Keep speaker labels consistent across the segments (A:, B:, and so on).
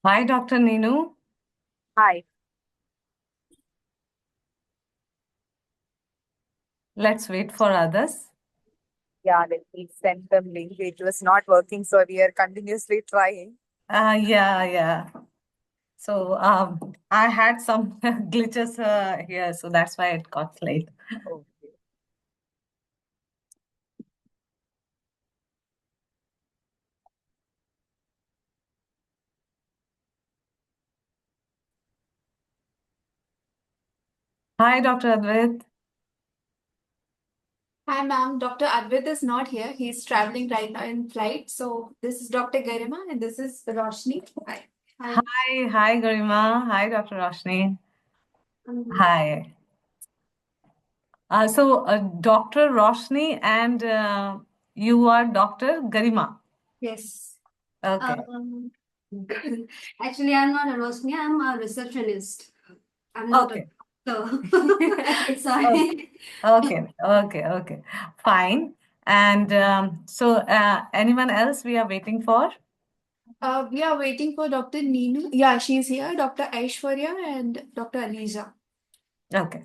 A: Hi, Dr. Ninu.
B: Hi.
A: Let's wait for others.
B: Yeah, let me send them link. It was not working, so we are continuously trying.
A: Yeah. So I had some glitches here, so that's why it got late.
B: Okay.
A: Hi, Dr. Advait.
C: Hi, ma'am. Dr. Advait is not here. He's traveling right now in flight. So this is Dr. Garima and this is Roshni. Hi.
A: Hi, Garima. Hi, Dr. Roshni. Hi. Dr. Roshni and you are Dr. Garima.
C: Yes.
A: Okay.
C: Actually, I'm not a Roshni. I'm a receptionist. I'm not
A: Okay.
C: a sorry.
A: Okay. Fine. And anyone else we are waiting for?
C: We are waiting for Dr. Neenu. Yeah, she's here. Dr. Aishwarya and Dr. Aliza.
A: Okay.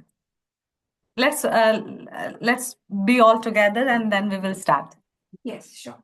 A: Let's be all together and then we will start.
C: Yes, sure.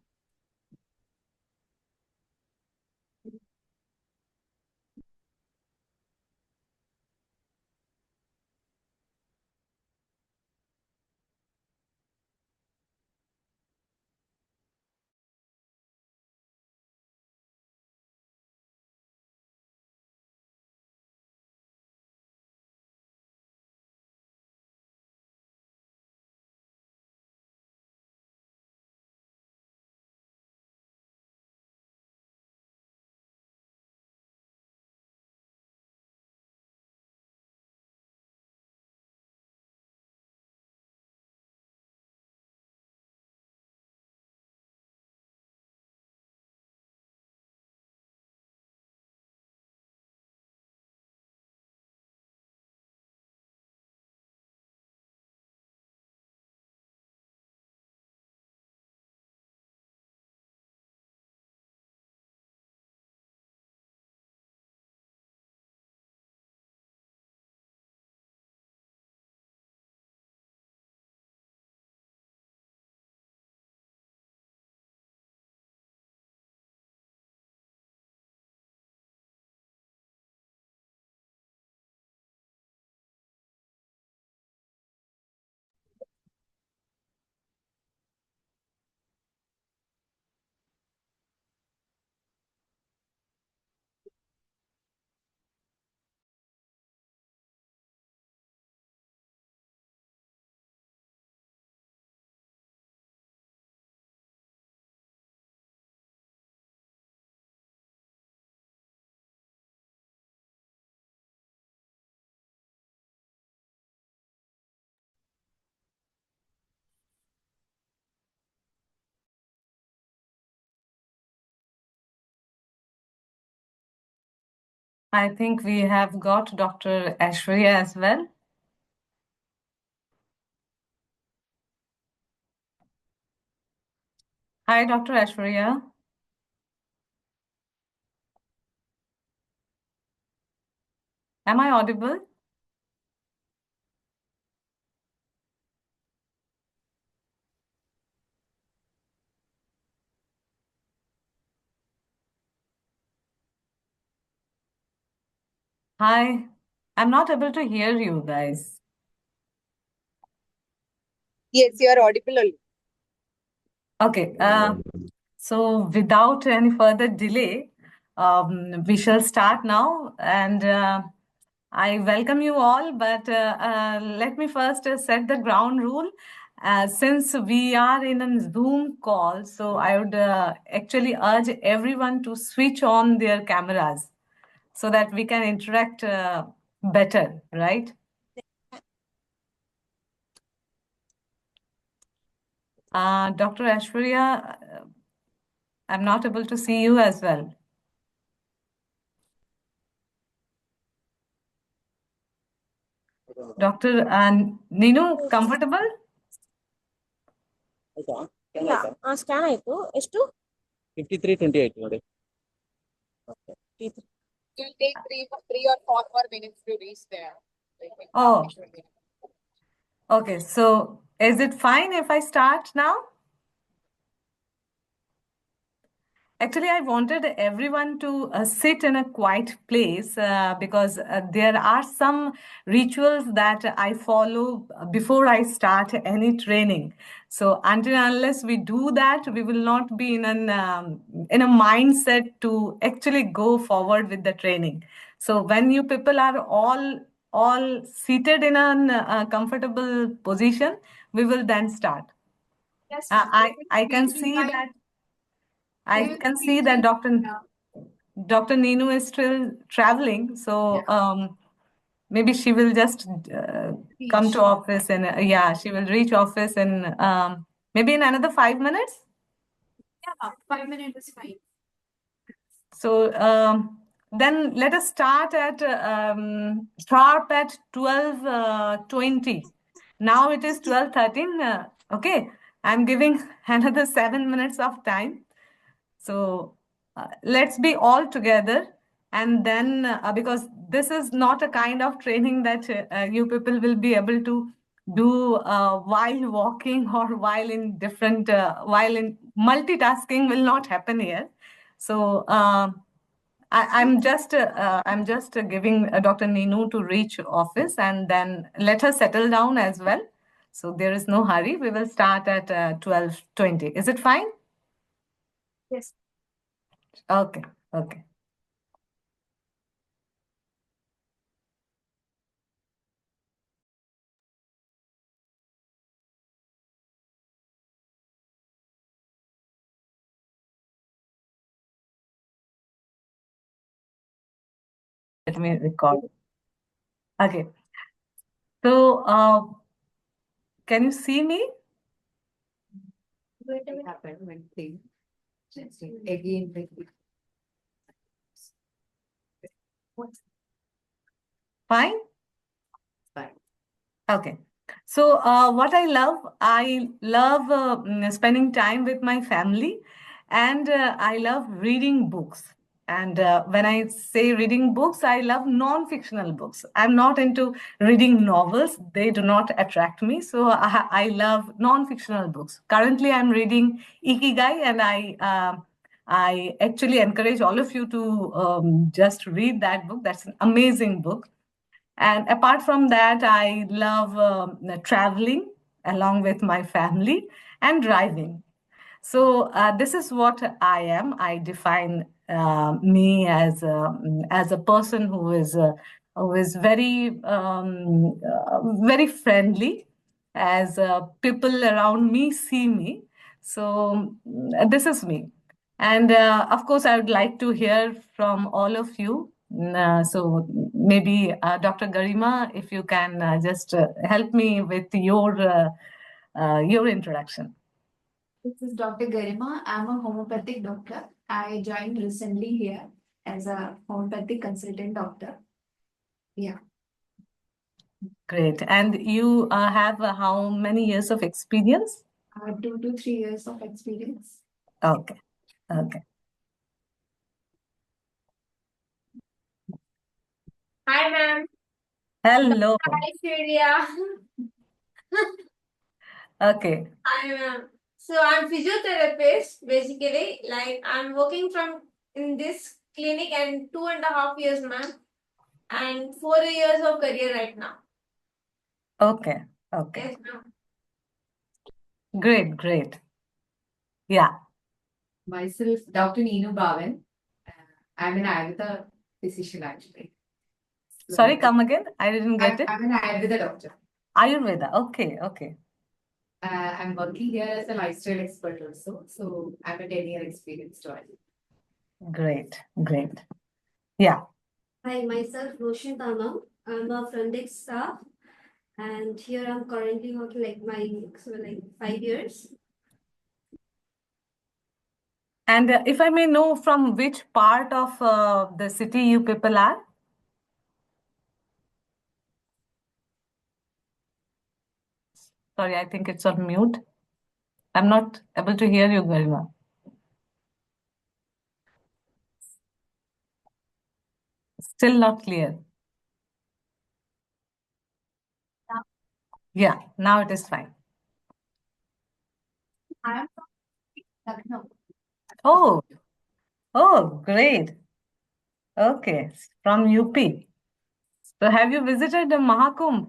A: I think we have got Dr. Aishwarya as well. Hi, Dr. Aishwarya. Am I audible? Hi. I'm not able to hear you guys.
B: Yes, you are audible.
A: Okay. So without any further delay, we shall start now. And I welcome you all, but let me first set the ground rule. Since we are in a Zoom call, so I would actually urge everyone to switch on their cameras so that we can interact better, right? Dr. Aishwarya, I'm not able to see you as well. Dr. Ninu, comfortable?
D: ಇಲ್ಲ scan ಆಯ್ತು ಎಷ್ಟು
E: 5328 ನೋಡಿ
B: It will take 3 or 4 more minutes to reach there. Like,
A: Oh,
B: usually.
A: okay. So is it fine if I start now? Actually, I wanted everyone to sit in a quiet place because there are some rituals that I follow before I start any training. So until unless we do that, we will not be in a mindset to actually go forward with the training. So when you people are all seated in a comfortable position, we will then start.
C: Yes,
A: I can
C: reaching
A: see
C: by
A: that
C: they
A: I
C: will
A: can
C: be
A: see that
C: reaching.
A: Dr. Ninu is still traveling, so maybe she will just come to
C: Reach.
A: office and yeah, she will reach office in maybe in another 5 minutes.
C: Yeah, 5 minutes is fine.
A: So then let us start at sharp at 12:20. Now it is 12:13. Okay, I'm giving another 7 minutes of time. So let's be all together. And then, because this is not a kind of training that you people will be able to do while walking or while in multitasking will not happen here. So I'm just giving Dr. Ninu to reach office and then let her settle down as well. So there is no hurry. We will start at 12:20. Is it fine?
C: Yes.
A: Okay, okay. Let me record. Okay. So, can you see me?
C: Wait a minute.
B: Happened when they again
A: Fine?
B: fine.
A: Okay. So, what I love spending time with my family, and I love reading books. And when I say reading books, I love non-fictional books. I'm not into reading novels, they do not attract me. So, I love non-fictional books. Currently, I'm reading Ikigai, and I actually encourage all of you to just read that book. That's an amazing book. And apart from that, I love traveling along with my family and driving. So this is what I am. I define me as a person who is very friendly, as people around me see me. So this is me. And of course, I would like to hear from all of you. So maybe Dr. Garima, if you can just help me with your introduction.
C: This is Dr. Garima. I'm a homeopathic doctor. I joined recently here as a homeopathic consultant doctor. Yeah,
A: Great. And you have how many years of experience?
C: 2 to 3 years of experience.
A: Okay. Okay.
C: Hi, ma'am.
A: Hello.
C: Hi, Surya.
A: Okay.
C: Hi, ma'am. So I'm physiotherapist, basically. Like I'm working from in this clinic and 2.5 years, ma'am, and 4 years of career right now.
A: Okay. Okay.
C: Yes, ma'am.
A: Great. Great. Yeah.
B: Myself, Dr. Neenu Bhavan. I'm an Ayurveda physician actually.
A: Sorry, come again. I didn't get it.
B: I'm an Ayurveda doctor.
A: Ayurveda. Okay. Okay.
B: I'm working here as a lifestyle expert also. So I'm a 10-year experience doctor.
A: Great. Great. Yeah.
D: Hi, myself Roshan Tama. I'm a front desk staff, and here I'm currently working like 5 years.
A: And if I may know from which part of the city you people are? Sorry, I think it's on mute. I'm not able to hear you, Garima. Still not clear. Yeah, now it is fine.
D: I am from Lucknow.
A: Oh, oh, great. Okay, from UP. So have you visited the Mahakumbh?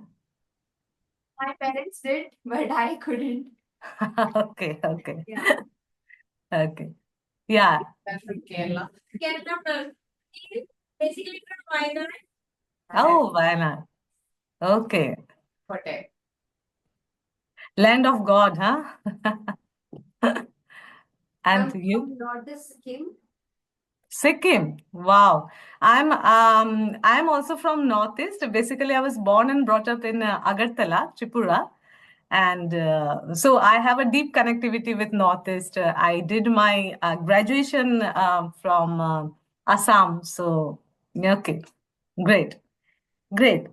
D: My parents did, but I couldn't.
A: Okay, okay,
D: Yeah.
A: okay. Yeah.
C: Kerala, ma'am. Basically from Wayanad.
A: Oh, Wayanad. Okay.
C: Hotel.
A: Land of God, huh? And
D: I'm
A: you?
D: from Northeast Sikkim.
A: Sikkim. Wow. I'm also from Northeast. Basically, I was born and brought up in Agartala, Tripura. And so I have a deep connectivity with Northeast. I did my graduation from Assam. So, okay. Great. Great.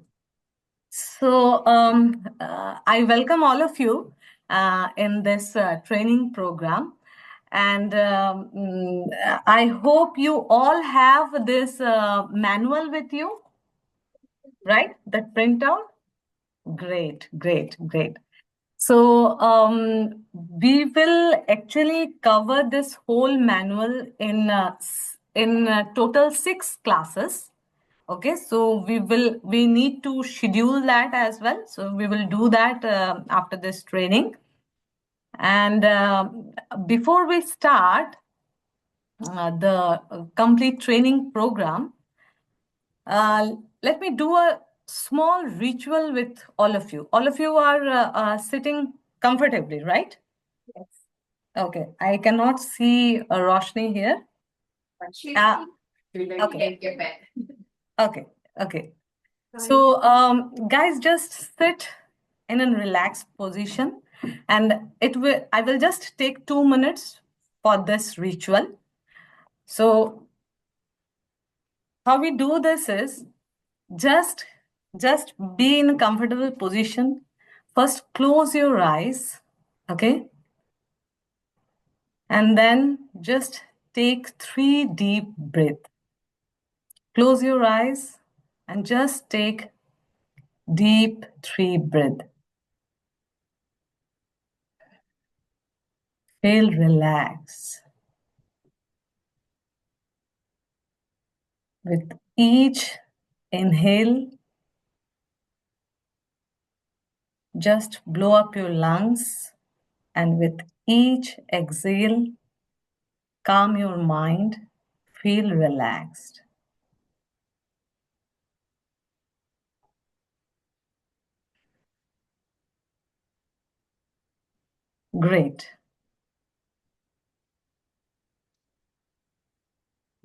A: So I welcome all of you in this training program. And I hope you all have this manual with you, right? That printout? Great, great, great. So we will actually cover this whole manual in total 6 classes. Okay, so we need to schedule that as well. So we will do that after this training. And before we start the complete training program, let me do a small ritual with all of you. All of you are sitting comfortably, right?
B: Yes.
A: Okay, I cannot see Roshni here. Uh, okay. Okay, okay. So, guys, just sit in a relaxed position, and I will just take 2 minutes for this ritual. So, how we do this is just be in a comfortable position. First, close your eyes, okay? And then just take 3 deep breaths. Close your eyes and just take deep 3 breaths. Feel relaxed. With each inhale, just blow up your lungs, and with each exhale, calm your mind, feel relaxed. Great.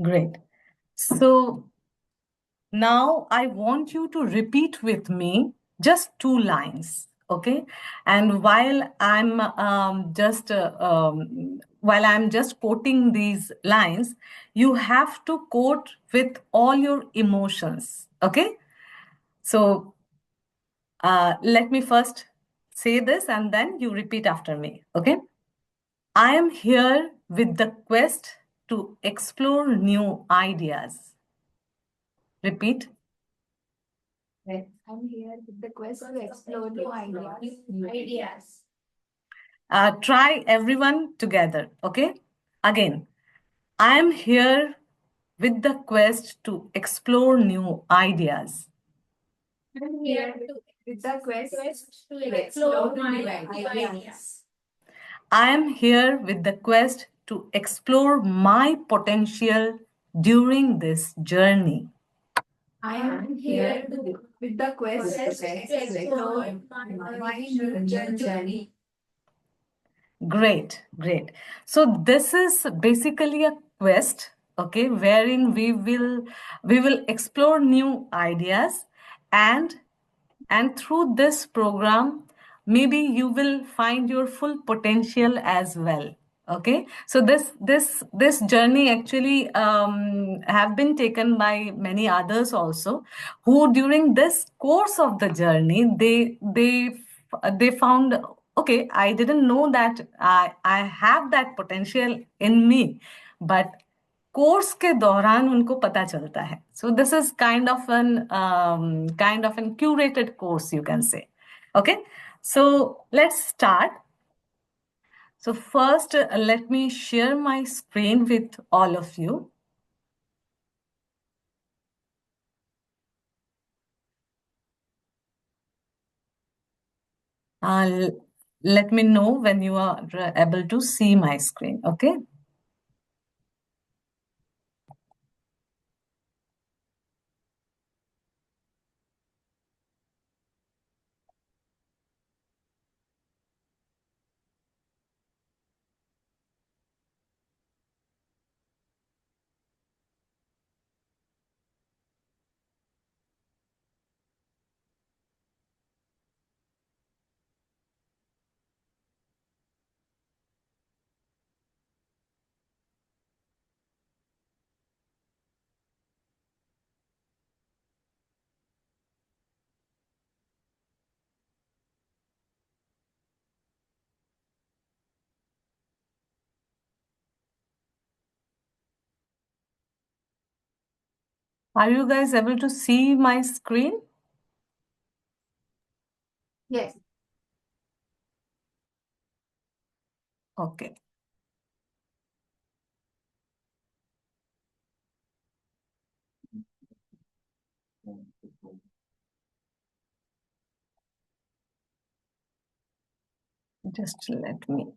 A: Great. So now I want you to repeat with me just 2 lines, okay? And while I'm just quoting these lines, you have to quote with all your emotions, okay? So let me first say this and then you repeat after me, okay? I am here with the quest to explore new ideas. Repeat.
D: I'm here with the quest to explore new ideas.
A: Try everyone together, okay? Again, I am here with the quest to explore new ideas.
D: I'm here with the quest
C: to
D: to
C: explore
D: explore
C: my
D: new
C: ideas.
D: ideas.
A: I am here with the quest to explore my potential during this journey.
D: I am here with the quest to explore my new journey.
A: Great, great. So this is basically a quest, okay, wherein we will explore new ideas, and through this program, maybe you will find your full potential as well. Okay, so this journey actually have been taken by many others also, who during this course of the journey they found, okay, I didn't know that I have that potential in me, but course के दौरान उनको पता चलता है. So this is kind of an curated course, you can say. Okay, so let's start. So first, let me share my screen with all of you. Let me know when you are able to see my screen. Okay. Are you guys able to see my screen?
C: Yes.
A: Okay. Just let me.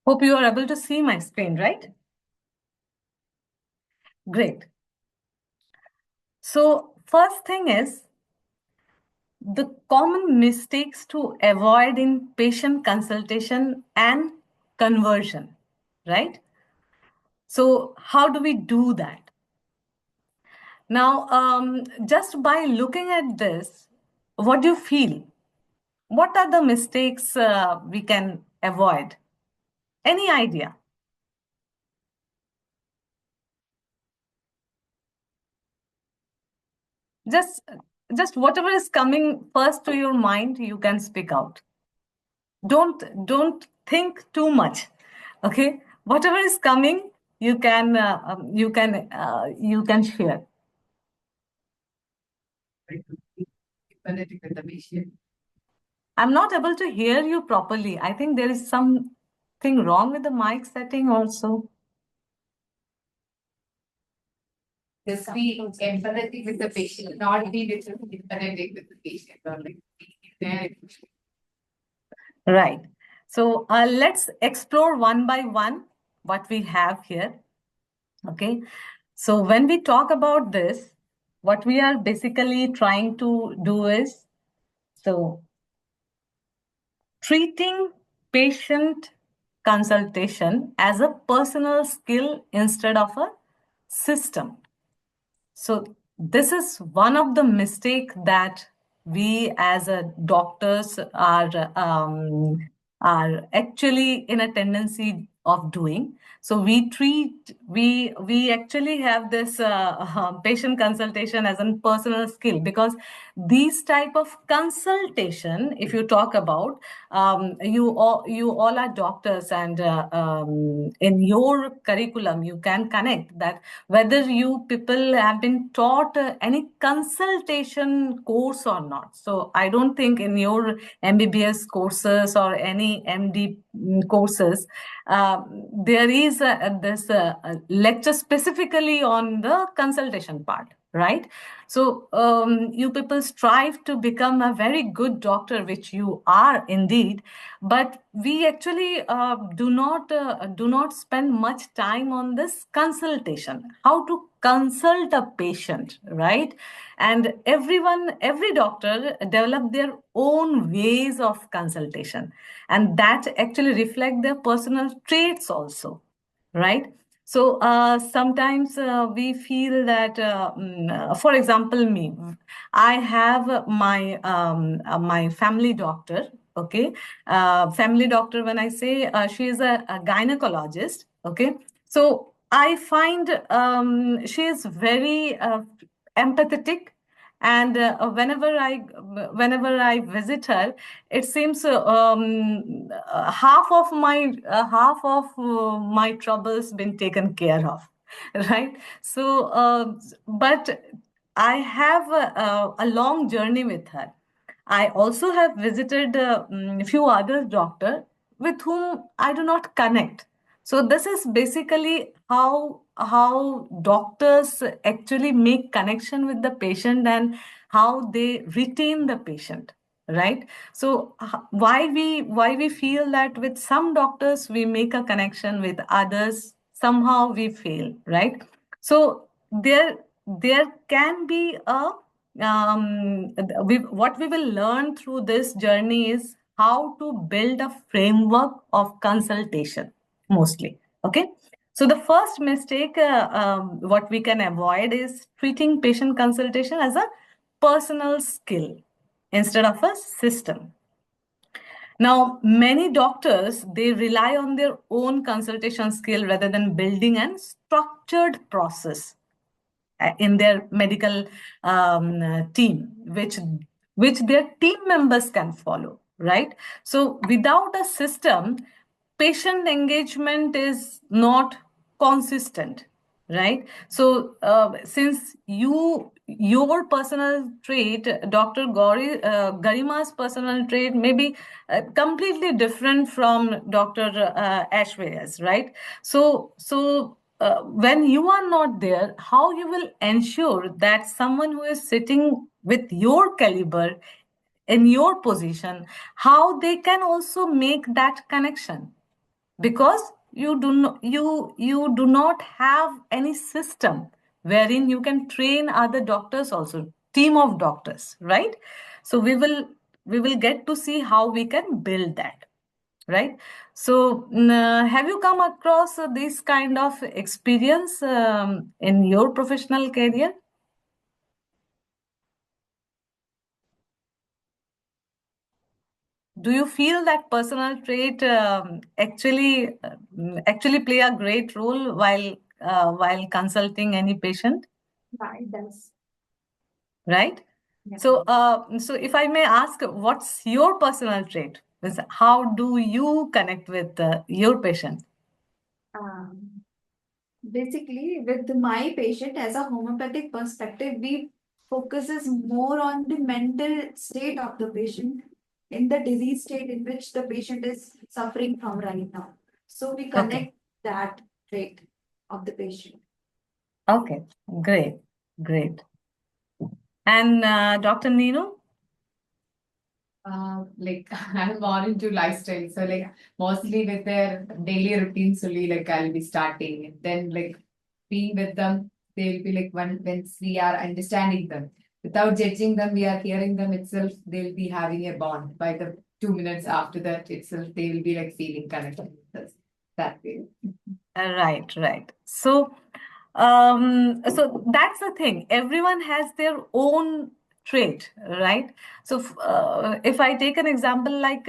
A: Hope you are able to see my screen, right? Great. So first thing is the common mistakes to avoid in patient consultation and conversion, right? So how do we do that? Now, just by looking at this, what do you feel? What are the mistakes we can avoid? Any idea? Just, just whatever is coming first to your mind, you can speak out. Don't think too much. Okay, whatever is coming, you can share. I'm not able to hear you properly. I think there is something wrong with the mic setting also.
B: Just be empathetic with the patient, not be empathetic with the patient or like there.
A: Right. So let's explore one by one what we have here. Okay. So when we talk about this, what we are basically trying to do is, so treating patient consultation as a personal skill instead of a system. So this is one of the mistake that we as a doctors are actually in a tendency of doing. So we actually have this patient consultation as a personal skill, because these type of consultation, if you talk about, you all are doctors, and in your curriculum you can connect that whether you people have been taught any consultation course or not. So I don't think in your MBBS courses or any MD courses there is this lecture specifically on the consultation part, right? So you people strive to become a very good doctor, which you are indeed, but we actually do not spend much time on this consultation, how to consult a patient, right? And every doctor develop their own ways of consultation, and that actually reflect their personal traits also, right? So sometimes we feel that, for example, me, I have my family doctor. Okay, family doctor. When I say she is a gynecologist. Okay, so I find she is very empathetic, and whenever I visit her, it seems half of my troubles been taken care of, right? So, but I have a long journey with her. I also have visited a few other doctors with whom I do not connect. So this is basically how doctors actually make connection with the patient and how they retain the patient, right? So why we feel that with some doctors we make a connection, with others somehow we fail, right? So there can be a what we will learn through this journey is how to build a framework of consultation mostly. Okay. So the first mistake what we can avoid is treating patient consultation as a personal skill instead of a system. Now, many doctors, they rely on their own consultation skill rather than building a structured process in their medical team, which their team members can follow, right? So without a system, patient engagement is not consistent, right? So since your personal trait, Dr. Garima's personal trait may be completely different from Dr. Ashwaya's, right? So when you are not there, how you will ensure that someone who is sitting with your caliber in your position, how they can also make that connection? Because you do not have any system wherein you can train other doctors also, team of doctors, right? So we will get to see how we can build that, right? So have you come across this kind of experience in your professional career? Do you feel that personal trait actually play a great role while consulting any patient,
B: Yeah, it does.
A: right?
B: Yeah.
A: So if I may ask, what's your personal trait? Means, how do you connect with your patient?
E: Um, Basically, with my patient as a homeopathic perspective, we focuses more on the mental state of the patient in the disease state in which the patient is suffering from right now. So we
A: Okay,
E: connect that trait of the patient.
A: okay, great, great. And Dr. Nino?
B: Like I'm more into lifestyle. So like mostly with their daily routines only, like I'll be starting. And then like being with them, they'll be like once we are understanding them. Without judging them, we are hearing them itself, they'll be having a bond. By the 2 minutes after that itself, they will be like feeling connected with us that way.
A: Right, right. So that's the thing. Everyone has their own trait, right? So if I take an example, like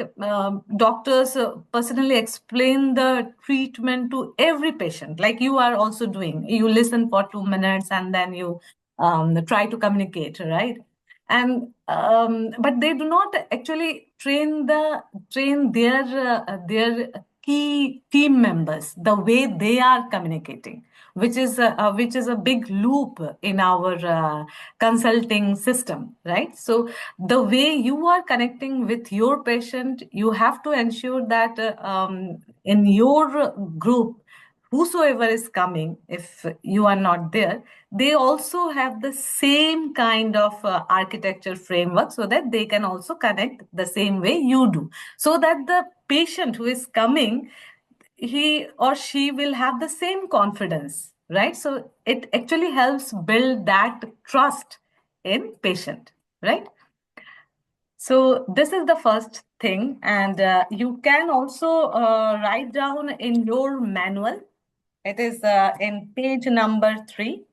A: doctors personally explain the treatment to every patient, like you are also doing. You listen for 2 minutes and then you try to communicate, right? And but they do not actually train their key team members the way they are communicating, which is a big loop in our consulting system, right? So the way you are connecting with your patient, you have to ensure that in your group, whosoever is coming, if you are not there, they also have the same kind of architecture framework so that they can also connect the same way you do, so that the patient who is coming, he or she will have the same confidence, right? So it actually helps build that trust in patient, right? So this is the first thing, and you can also write down in your manual. It is in page number 3.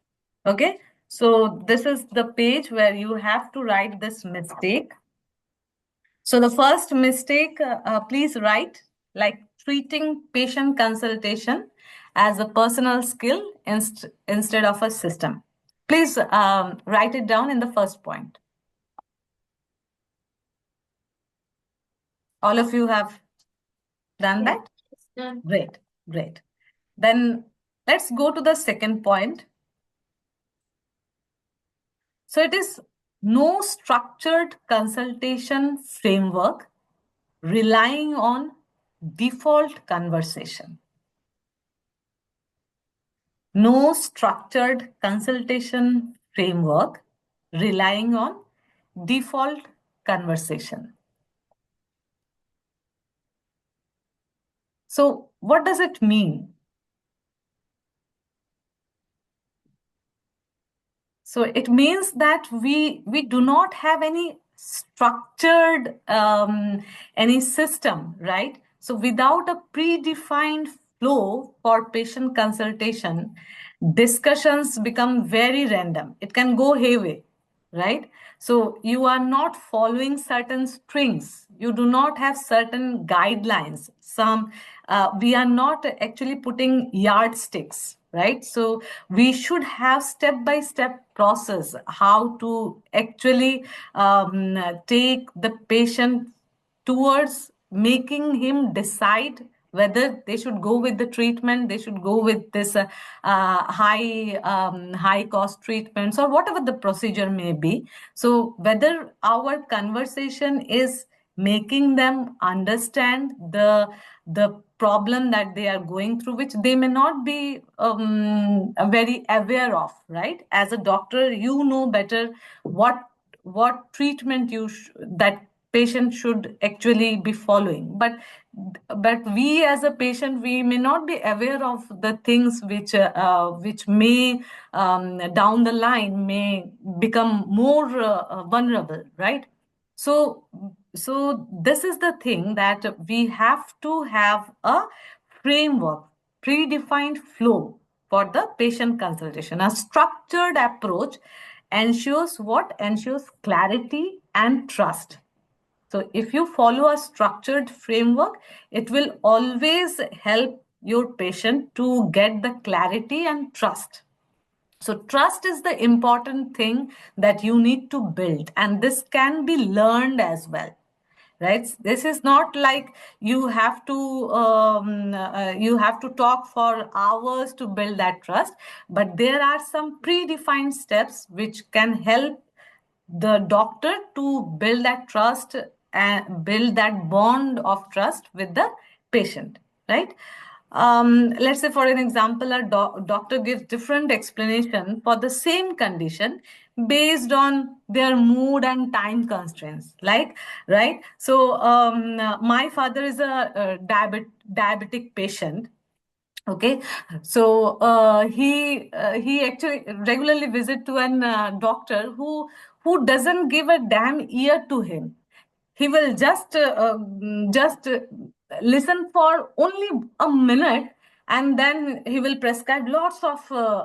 A: Okay. So this is the page where you have to write this mistake. So the first mistake, please write like treating patient consultation as a personal skill instead of a system. Please write it down in the first point. All of you have done that?
C: Done.
A: Great, great. Then let's go to the second point. So it is no structured consultation framework relying on default conversation. No structured consultation framework relying on default conversation. So what does it mean? So it means that we do not have any structured any system, right? So without a predefined flow for patient consultation, discussions become very random. It can go hayway, right? So you are not following certain strings. You do not have certain guidelines. We are not actually putting yardsticks, right? So we should have step-by-step process how to actually take the patient towards making him decide whether they should go with the treatment, they should go with this high cost treatments or whatever the procedure may be. So whether our conversation is making them understand the problem that they are going through, which they may not be very aware of, right? As a doctor, you know better what treatment that patient should actually be following. But we as a patient, we may not be aware of the things which may down the line may become more vulnerable, right? So this is the thing that we have to have a framework, predefined flow for the patient consultation. A structured approach ensures what? Ensures clarity and trust. So if you follow a structured framework, it will always help your patient to get the clarity and trust. So trust is the important thing that you need to build, and this can be learned as well, right? This is not like you have to talk for hours to build that trust, but there are some predefined steps which can help the doctor to build that trust and build that bond of trust with the patient, right? Let's say, for an example, a doctor gives different explanation for the same condition based on their mood and time constraints, like, right? So my father is a diabetic patient. Okay, so he actually regularly visit to an doctor who doesn't give a damn ear to him. He will just listen for only a minute, and then he will prescribe lots of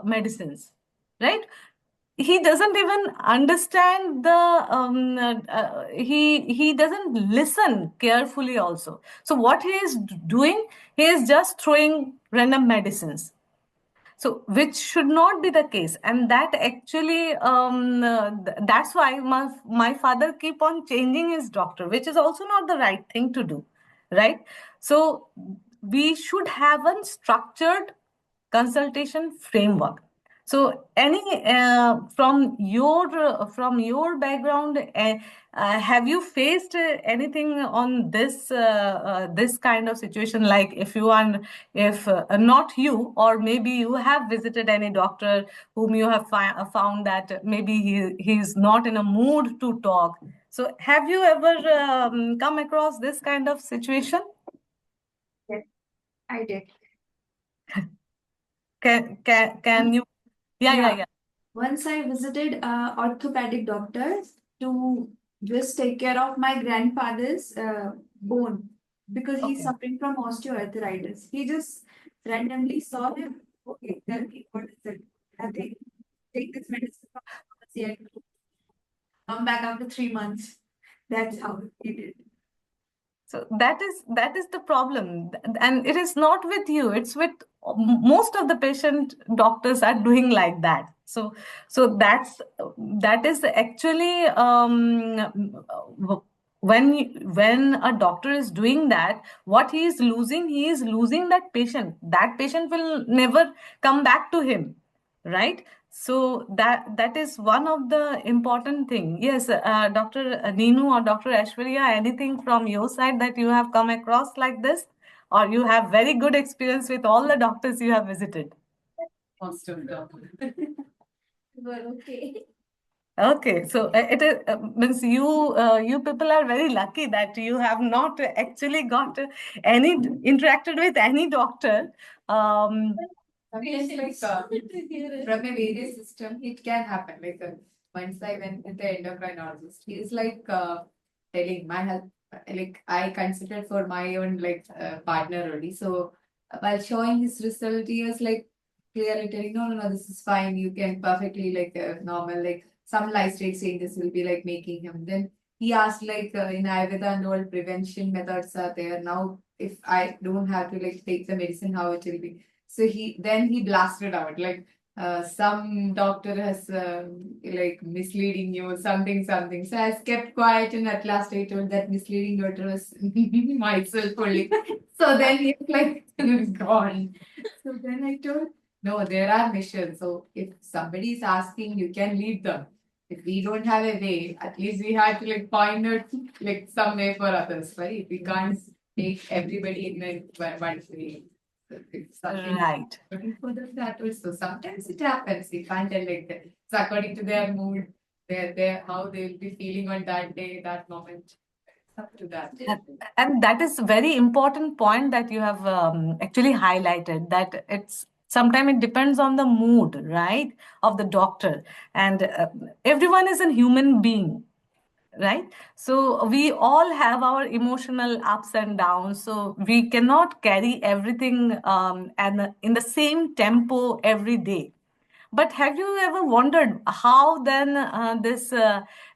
A: medicines, right? He doesn't even understand the he doesn't listen carefully also. So what he is doing, he is just throwing random medicines, so which should not be the case. And that actually that's why my father keep on changing his doctor, which is also not the right thing to do, right? So we should have a structured consultation framework. So any from your background, have you faced anything on this kind of situation? Like if not you, or maybe you have visited any doctor whom you have found that maybe he's not in a mood to talk. So have you ever come across this kind of situation?
E: Yes, I did.
A: Can you? Yeah.
E: Yeah. Once I visited a orthopedic doctor to just take care of my grandfather's bone because he's
A: Okay.
E: suffering from osteoarthritis. He just randomly saw him. Okay, tell me what is it? I think take this medicine from the pharmacy and come back after 3 months. That's how he did.
A: So that is the problem, and it is not with you. It's with most of the patient doctors are doing like that. So that is actually when a doctor is doing that, what he is losing, he is losing that patient. That patient will never come back to him, right? So that is one of the important thing. Yes, Dr. Neenu or Dr. Aishwarya, anything from your side that you have come across like this, or you have very good experience with all the doctors you have visited?
B: Most of them.
D: But okay.
A: Okay, so it is, means you people are very lucky that you have not actually got any interacted with any doctor. Um,
B: Sometimes like from a various system, it can happen. Like once I went with the endocrinologist, he is like telling my health, like I considered for my own like partner only. So while showing his result, he was like clearly telling, no, this is fine. You can perfectly like normal, like some lifestyle changes will be like making him. Then he asked like in Ayurveda and all prevention methods are there now. If I don't have to like take the medicine, how it will be. So he blasted out like some doctor has like misleading you, something. So I kept quiet, and at last I told that misleading doctor was myself only. So then he's like gone. So then I told, no, there are missions. So if somebody is asking, you can lead them. If we don't have a way, at least we have to like point out like some way for others, right? We can't take everybody in one way. It's something
A: right.
B: looking for them that also. Sometimes it happens. We can't tell like that. It's according to their mood, their how they'll be feeling on that day, that moment. It's up to that.
A: And that is very important point that you have actually highlighted, that it's sometimes it depends on the mood, right, of the doctor. And everyone is a human being, right? So we all have our emotional ups and downs. So we cannot carry everything and in the same tempo every day. But have you ever wondered how then this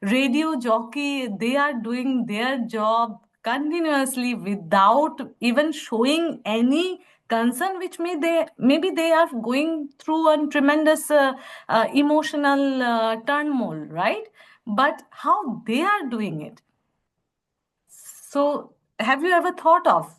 A: radio jockey, they are doing their job continuously without even showing any concern, which maybe they are going through a tremendous emotional turmoil, right? But how they are doing it. So have you ever thought of?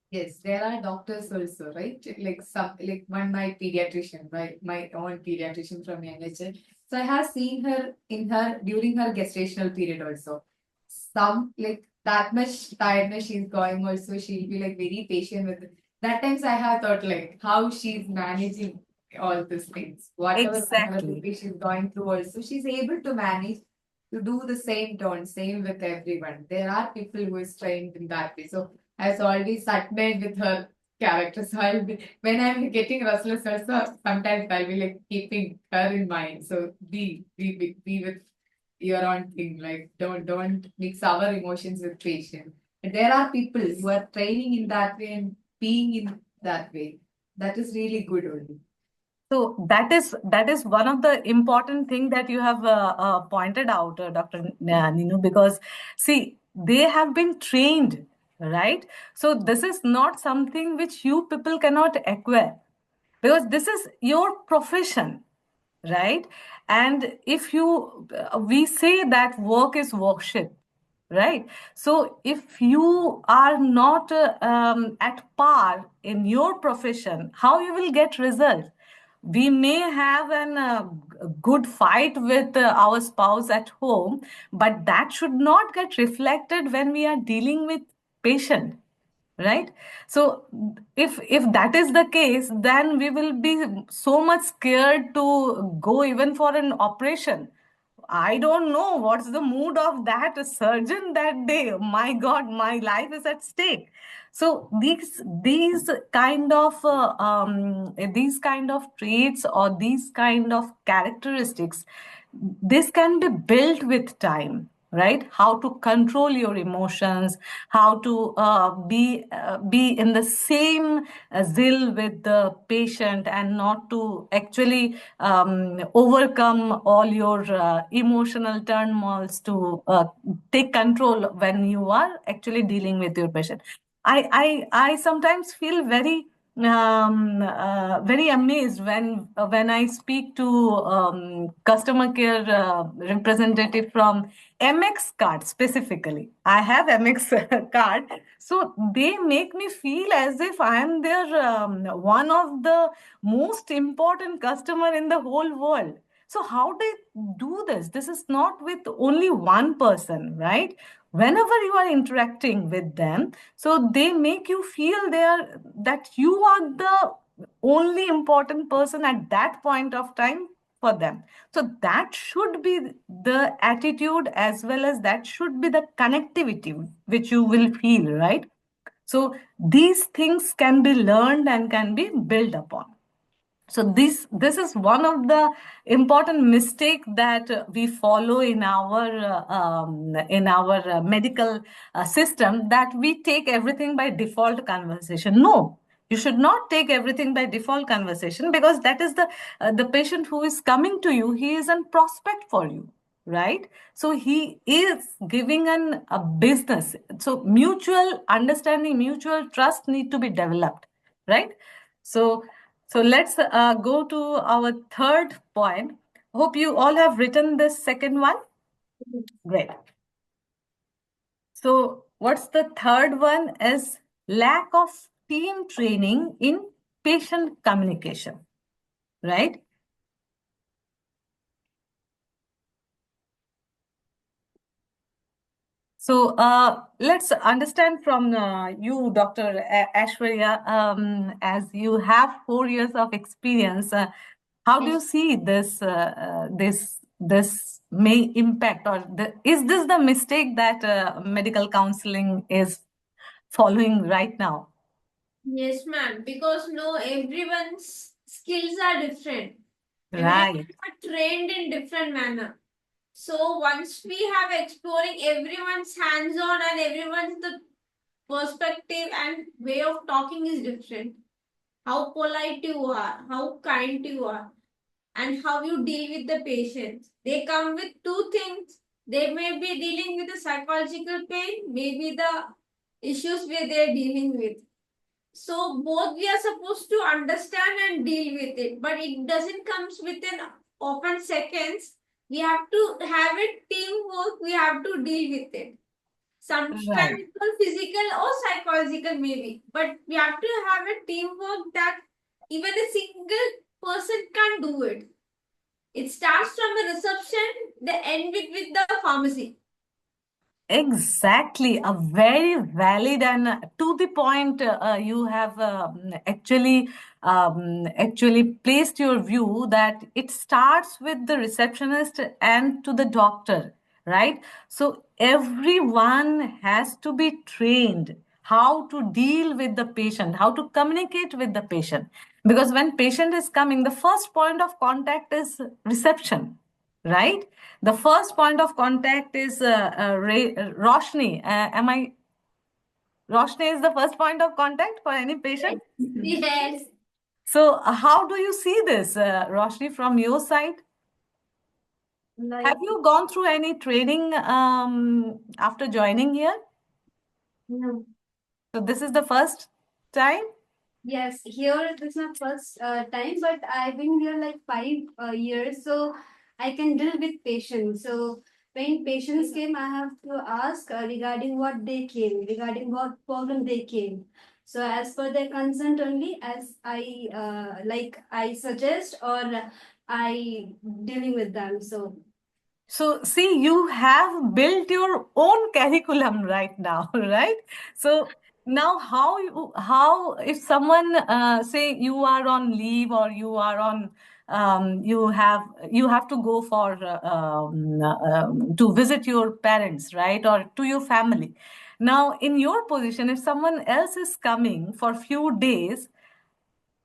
B: Yes, there are doctors also, right? Like some, like one my pediatrician, right? My own pediatrician from NHS. So I have seen her in her during her gestational period also. Some like that much tiredness she's going also, she'll be like very patient with it. That times I have thought like how she's managing all these things. Whatever
A: Exactly.
B: she's going through also, she's able to manage to do the same tone, same with everyone. There are people who is trained in that way. So I was always admired with her character. So I'll be when I'm getting restless also, sometimes I'll be like keeping her in mind. So be with your own thing. Like don't mix our emotions with patient. And there are people who are training in that way and being in that way. That is really good only.
A: So that is one of the important thing that you have pointed out, Dr. Ninu, because see, they have been trained, right? So this is not something which you people cannot acquire, because this is your profession, right? And if you we say that work is worship, right? So if you are not at par in your profession, how you will get result? We may have an good fight with our spouse at home, but that should not get reflected when we are dealing with patient, right? So if that is the case, then we will be so much scared to go even for an operation. I don't know what's the mood of that surgeon that day. My God, my life is at stake. So these kind of traits or these kind of characteristics, this can be built with time. right? How to control your emotions, how to be in the same zeal with the patient and not to actually overcome all your emotional turmoils to take control when you are actually dealing with your patient. I sometimes feel very amazed when I speak to customer care representative from MX card specifically. I have MX card, so they make me feel as if I am their one of the most important customer in the whole world. So how they do this? This is not with only one person, right? Whenever you are interacting with them, so they make you feel that you are the only important person at that point of time for them. So that should be the attitude, as well as that should be the connectivity which you will feel, right? So these things can be learned and can be built upon. So this is one of the important mistake that we follow in our medical system, that we take everything by default conversation. No, you should not take everything by default conversation, because that is the patient who is coming to you. He is a prospect for you, right? So he is giving a business. So mutual understanding, mutual trust need to be developed, right? So let's go to our third point. Hope you all have written this second one. Great. So what's the third one is lack of team training in patient communication, right? So let's understand from you, Dr. Ashwarya, as you have 4 years of experience. How do you see this may impact, or is this the mistake that medical counseling is following right now?
C: Yes, ma'am. Because no, everyone's skills are different.
A: Right.
C: Everyone are trained in different manner. So once we have exploring everyone's hands-on and everyone's the perspective and way of talking is different. How polite you are, how kind you are, and how you deal with the patients. They come with two things. They may be dealing with a psychological pain, maybe the issues where they're dealing with. So both we are supposed to understand and deal with it, but it doesn't comes within often seconds. We have to have it teamwork. We have to deal with it. Sometimes
A: Right.
C: it's physical or psychological maybe, but we have to have a teamwork that even a single person can't do it. It starts from the reception, they end with the pharmacy.
A: Exactly, a very valid and to the point. You have actually placed your view that it starts with the receptionist and to the doctor, right? So everyone has to be trained how to deal with the patient, how to communicate with the patient, because when patient is coming, the first point of contact is reception, right? The first point of contact is Roshni. Roshni is the first point of contact for any patient.
C: Yes.
A: So, how do you see this, Roshni, from your side?
D: Like,
A: Have you gone through any training after joining here?
D: no.
A: So, this is the first time?
D: Yes, here this is my first time, but I've been here like 5 years, so I can deal with patients. So when patients came, I have to ask regarding what they came, regarding what problem they came. So as per their consent only, as I suggest or I dealing with them.
A: So, see, you have built your own curriculum right now, right? So now, how if someone say you are on leave, or you are on you have to go for to visit your parents, right, or to your family. Now, in your position, if someone else is coming for few days,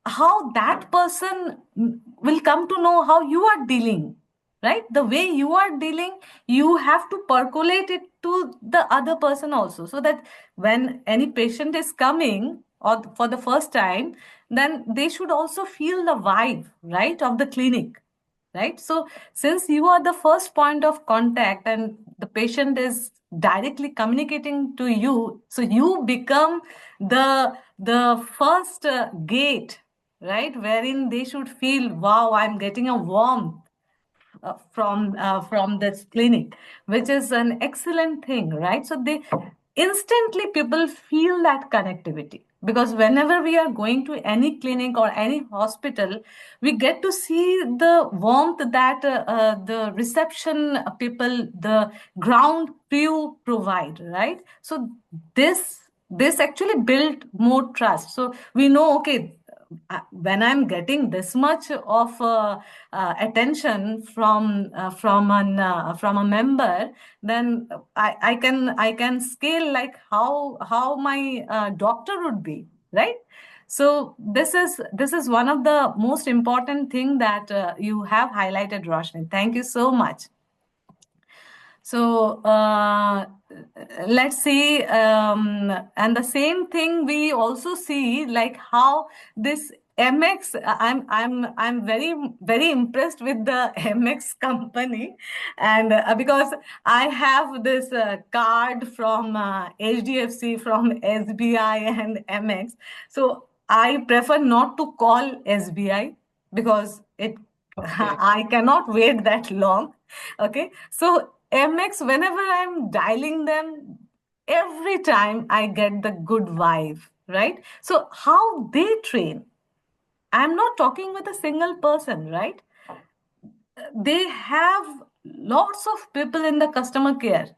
A: how that person will come to know how you are dealing, right? The way you are dealing, you have to percolate it to the other person also, so that when any patient is coming or for the first time, then they should also feel the vibe, right, of the clinic, right? So since you are the first point of contact and the patient is directly communicating to you, so you become the first gate, right, wherein they should feel, wow, I'm getting a warmth from this clinic, which is an excellent thing, right? So they instantly people feel that connectivity, because whenever we are going to any clinic or any hospital, we get to see the warmth that the reception people, the ground crew provide, right? So this actually built more trust. So we know, okay, when I'm getting this much of attention from a member, then I can scale like how my doctor would be, right? So this is one of the most important thing that you have highlighted, Roshni. Thank you so much. So let's see, and the same thing we also see, like how this MX. I'm very impressed with the MX company, and because I have this card from HDFC, from SBI and MX, so I prefer not to call SBI because it
B: Okay.
A: I cannot wait that long. Okay, so MX, whenever I'm dialing them, every time I get the good vibe, right? So, how they train, I'm not talking with a single person, right? They have lots of people in the customer care,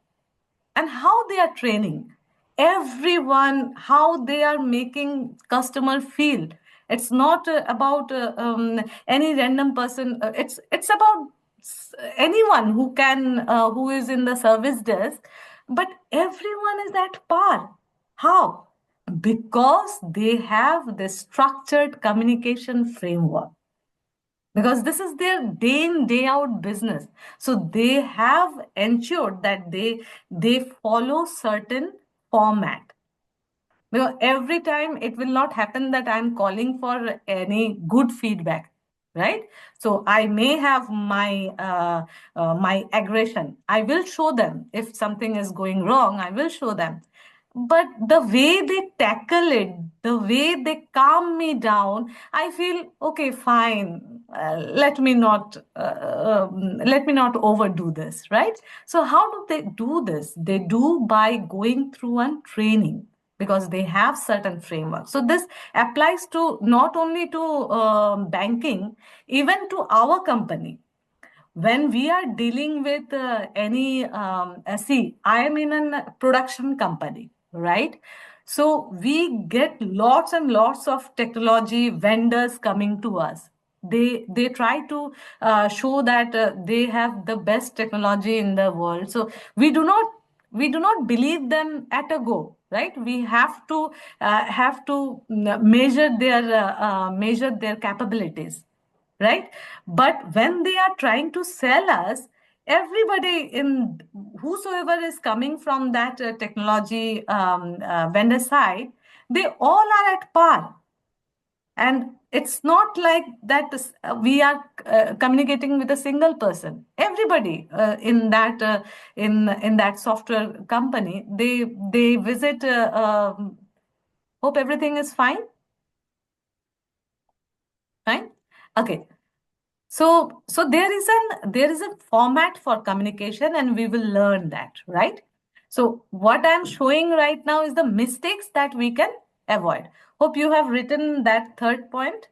A: and how they are training everyone, how they are making customer feel. It's not about any random person. It's about anyone who is in the service desk, but everyone is at par. How? Because they have the structured communication framework, because this is their day in day out business. So they have ensured that they follow certain format. Because every time it will not happen that I'm calling for any good feedback, right? So I may have my aggression. I will show them if something is going wrong. I will show them, but the way they tackle it, the way they calm me down, I feel okay, fine. Let me not overdo this, right? So how do they do this? They do by going through a training, because they have certain framework. So this applies to not only to banking, even to our company. When we are dealing with any see, I am in a production company, right? So we get lots and lots of technology vendors coming to us. They try to show that they have the best technology in the world. So we do not believe them at a go, right? We have to measure their capabilities, right? But when they are trying to sell us, everybody in whosoever is coming from that technology vendor side, they all are at par. And it's not like that we are communicating with a single person. Everybody in that software company, they visit. Hope everything is fine. Fine. Okay. So there is a format for communication, and we will learn that, right? So what I'm showing right now is the mistakes that we can avoid. Hope you have written that third point.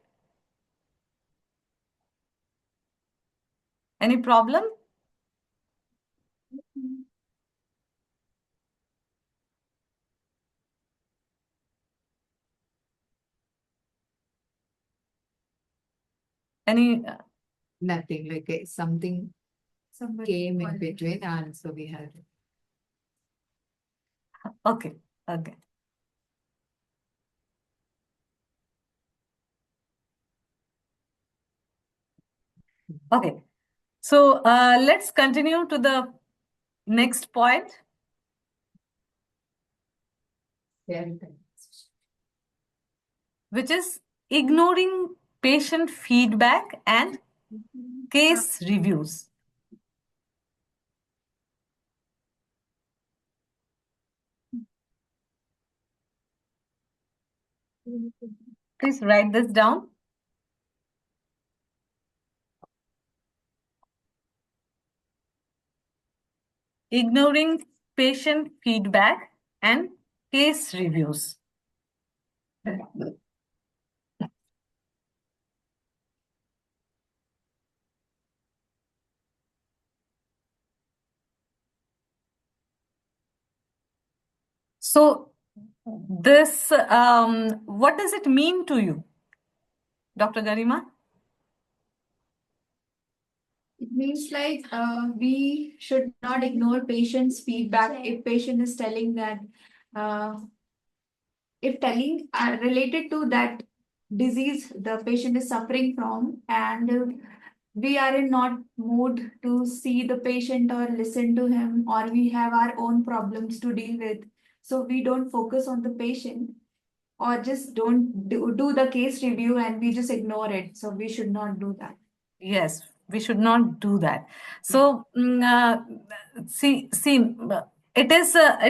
A: Any problem? Any
B: Nothing, like something
E: Somebody
B: came in
E: called.
B: between, and so we had.
A: okay, okay. Okay. So let's continue to the next point,
B: Very
A: which is ignoring patient feedback and case reviews. Please write this down. Ignoring patient feedback and case reviews. So this, what does it mean to you, Dr. Garima?
E: It means like we should not ignore patient's feedback if patient is telling that uh, if telling related to that disease the patient is suffering from, and we are in not mood to see the patient or listen to him, or we have our own problems to deal with, so we don't focus on the patient or just don't do the case review and we just ignore it. So we should not do that.
A: Yes, we should not do that. So, see, it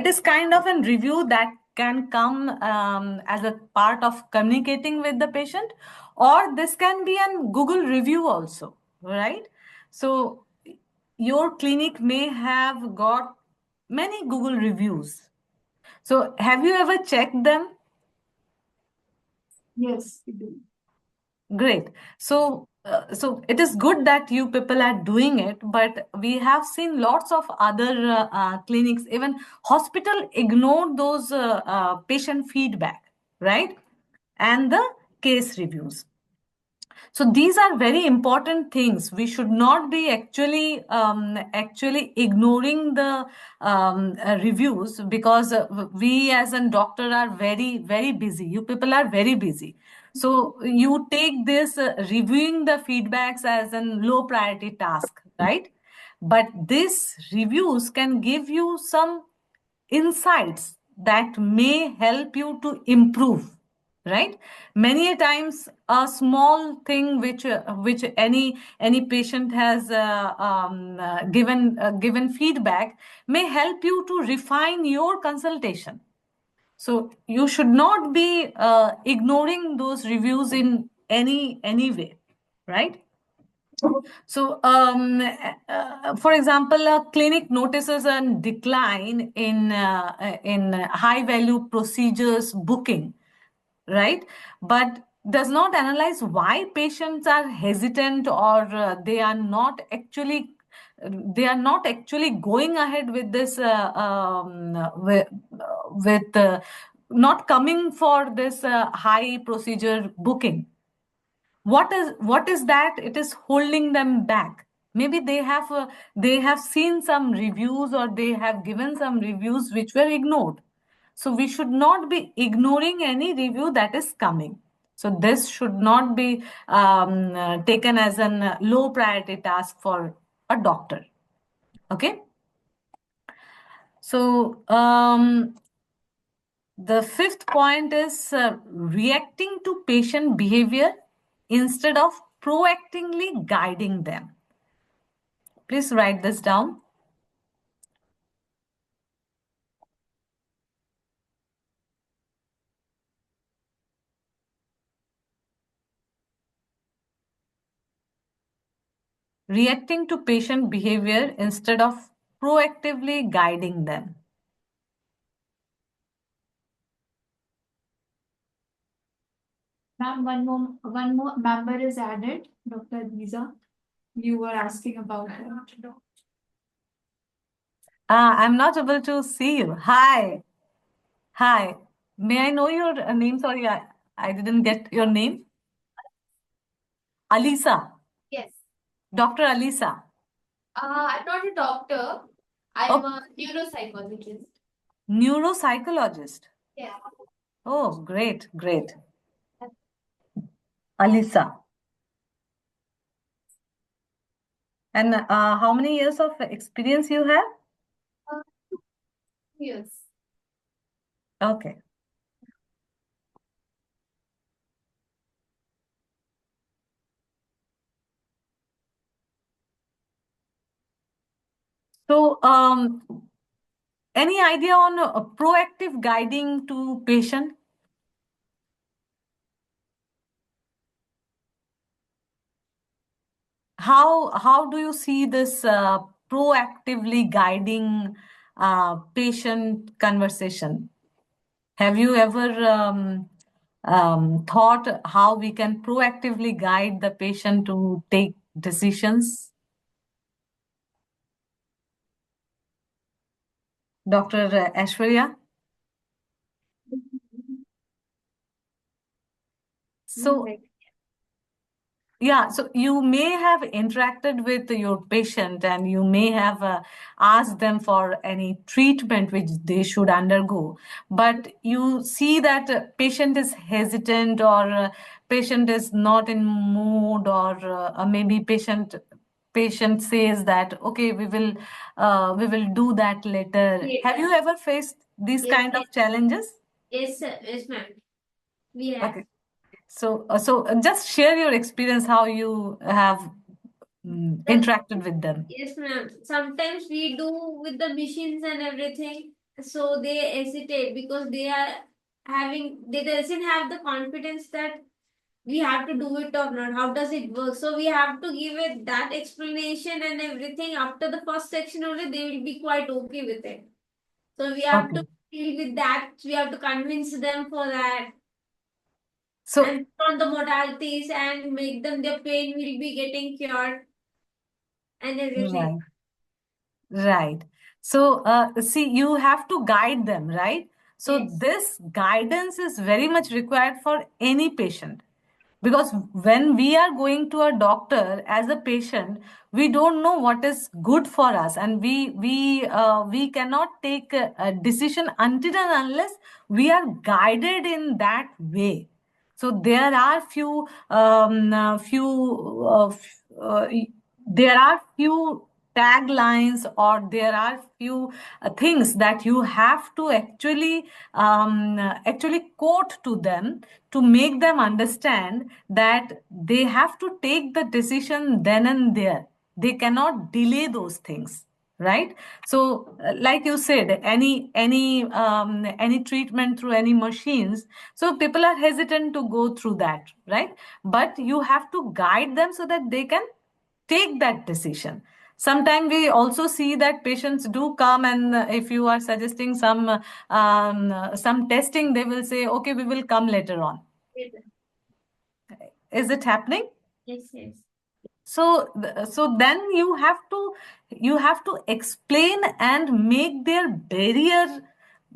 A: is kind of a review that can come as a part of communicating with the patient, or this can be a Google review also, right? So, your clinic may have got many Google reviews. So, have you ever checked them?
E: Yes, we do.
A: Great. So, so it is good that you people are doing it, but we have seen lots of other clinics, even hospital ignore those patient feedback, right? And the case reviews. So these are very important things. We should not be actually ignoring the reviews, because we as a doctor are very busy. You people are very busy. So you take this reviewing the feedbacks as a low priority task, right? But these reviews can give you some insights that may help you to improve, right? Many a times a small thing which any patient has given feedback may help you to refine your consultation. So you should not be ignoring those reviews in any way, right? So, for example, a clinic notices a decline in high-value procedures booking, right? But does not analyze why patients are hesitant, or they are not actually going ahead with this with not coming for this high procedure booking. What is that it is holding them back? Maybe they have seen some reviews, or they have given some reviews which were ignored. So we should not be ignoring any review that is coming. So this should not be taken as a low priority task for a doctor. Okay. So the fifth point is reacting to patient behavior instead of proactively guiding them. Please write this down. Reacting to patient behavior instead of proactively guiding them.
E: Ma'am, one more member is added, Dr. Lisa. You were asking about that.
A: I'm not able to see you. Hi. Hi. May I know your name? Sorry, I didn't get your name. Alisa.
F: Yes.
A: Dr. Alisa.
F: I'm not a doctor. I'm a neuropsychologist.
A: Neuropsychologist.
F: Yeah.
A: Oh, great, great. Alisa. And how many years of experience you have?
F: Yes.
A: Okay. So, any idea on proactive guiding to patient? How do you see this proactively guiding patient conversation? Have you ever thought how we can proactively guide the patient to take decisions? Dr. Aishwarya? So, yeah, so you may have interacted with your patient and you may have asked them for any treatment which they should undergo, but you see that patient is hesitant or patient is not in mood or maybe patient says that okay we will do that later.
C: Yes.
A: Have you ever faced these
C: Yes,
A: kind of challenges?
C: Yes, sir. Yes, ma'am. We have.
A: Okay. So, just share your experience how you have interacted with them.
C: Yes, ma'am. Sometimes we do with the machines and everything, so they hesitate because they doesn't have the confidence that we have to do it or not. How does it work? So we have to give it that explanation and everything. After the first section only, they will be quite okay with it. So we have
A: Okay.
C: to deal with that. We have to convince them for that
A: So,
C: and put on the modalities and make them their pain will be getting cured and everything.
A: right, right. So, see, you have to guide them, right? So,
C: Yes.
A: this guidance is very much required for any patient. Because when we are going to a doctor as a patient, we don't know what is good for us, and we cannot take a decision until and unless we are guided in that way. So there are few taglines, or there are few things that you have to actually quote to them to make them understand that they have to take the decision then and there. They cannot delay those things, right? So like you said, any treatment through any machines, so people are hesitant to go through that, right? But you have to guide them so that they can take that decision. Sometimes we also see that patients do come, and if you are suggesting some testing, they will say okay, we will come later on.
C: Yes.
A: Is it happening?
C: Yes. Yes.
A: So then you have to explain and make their barrier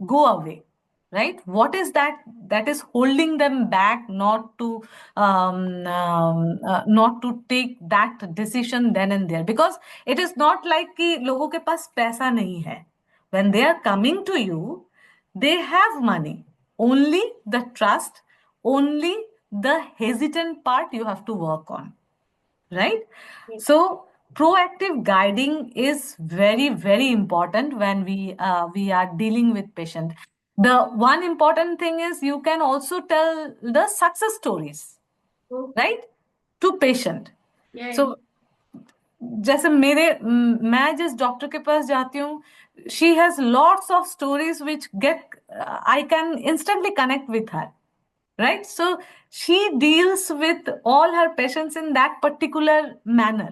A: go away, right? What is that is holding them back not to take that decision then and there? Because it is not like कि लोगों के पास पैसा नहीं है. When they are coming to you, they have money. Only the trust, only the hesitant part you have to work on, right? So proactive guiding is very, very important when we are dealing with patient. The one important thing is you can also tell the success stories, right, to patient.
C: Yeah.
A: So जैसे मैं जिस doctor के पास जाती हूँ, she has lots of stories which I can instantly connect with her, right? So she deals with all her patients in that particular manner.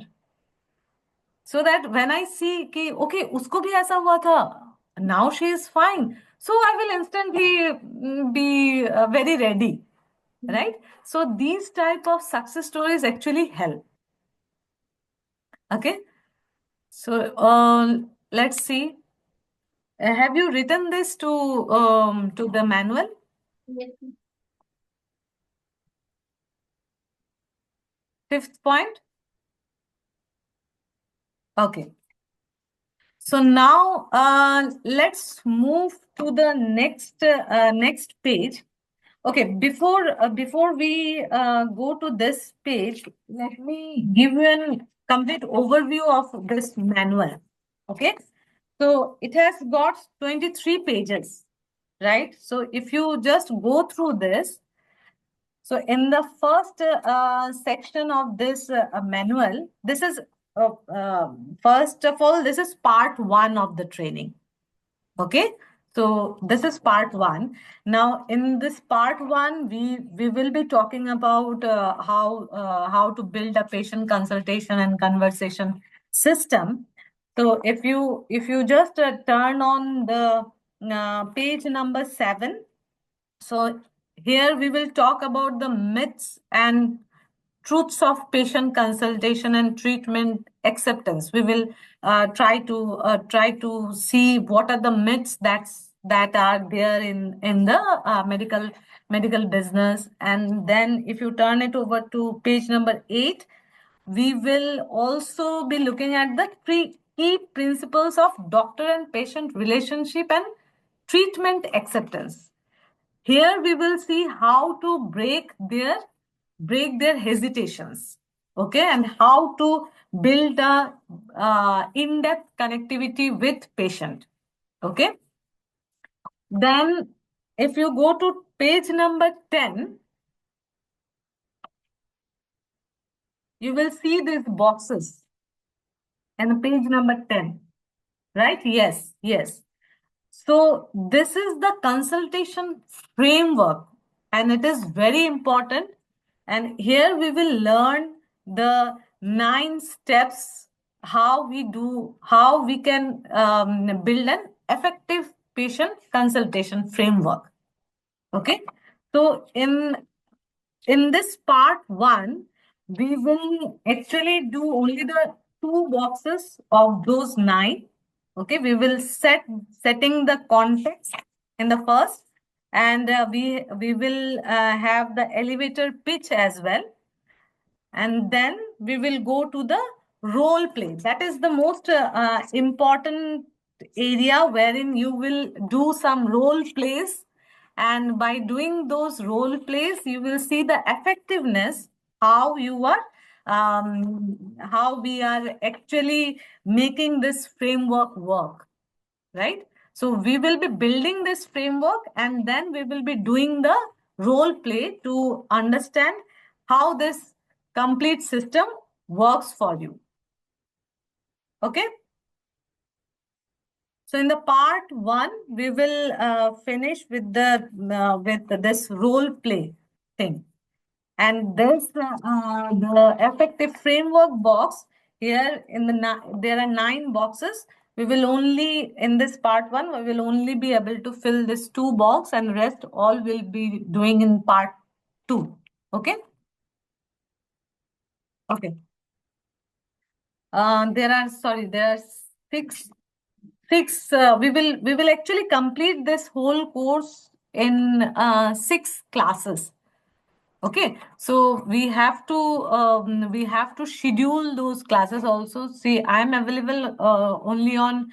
A: So that when I see कि okay उसको भी ऐसा हुआ था, now she is fine, so I will instantly be very ready, right? So these type of success stories actually help. Okay, so let's see. Have you written this to the manual?
C: Yes.
A: Fifth point. Okay. So now let's move to the next page. Okay, before we go to this page, let me give you an complete overview of this manual. Okay, so it has got 23 pages, right? So if you just go through this, so in the first section of this manual, this is first of all, this is part one of the training. Okay, so this is part one. Now, in this part one, we will be talking about how to build a patient consultation and conversation system. So if you just turn on the page number 7, so here we will talk about the myths and truths of patient consultation and treatment acceptance. We will try to see what are the myths that are there in the medical business. And then if you turn it over to page number 8, we will also be looking at the three key principles of doctor and patient relationship and treatment acceptance. Here we will see how to break their hesitations, okay, and how to build a in-depth connectivity with patient, okay. Then if you go to page number 10, you will see these boxes and page number 10, right? Yes. So this is the consultation framework, and it is very important. And here we will learn the 9 steps, how we can build an effective patient consultation framework. Okay. So in this part one, we will actually do only the 2 boxes of those 9. Okay, we will setting the context in the first, and we will have the elevator pitch as well, and then we will go to the role play. That is the most important area wherein you will do some role plays, and by doing those role plays, you will see the effectiveness, how we are actually making this framework work, right? So we will be building this framework, and then we will be doing the role play to understand how this complete system works for you. Okay. So in the part one, we will finish with this role play thing. And this the effective framework box here there are 9 boxes. We will only in this part one, we will only be able to fill this 2 box, and rest all will be doing in part 2. Okay. Okay. There are 6. We will actually complete this whole course in 6 classes. Okay, so we have to schedule those classes also. See, I am available only on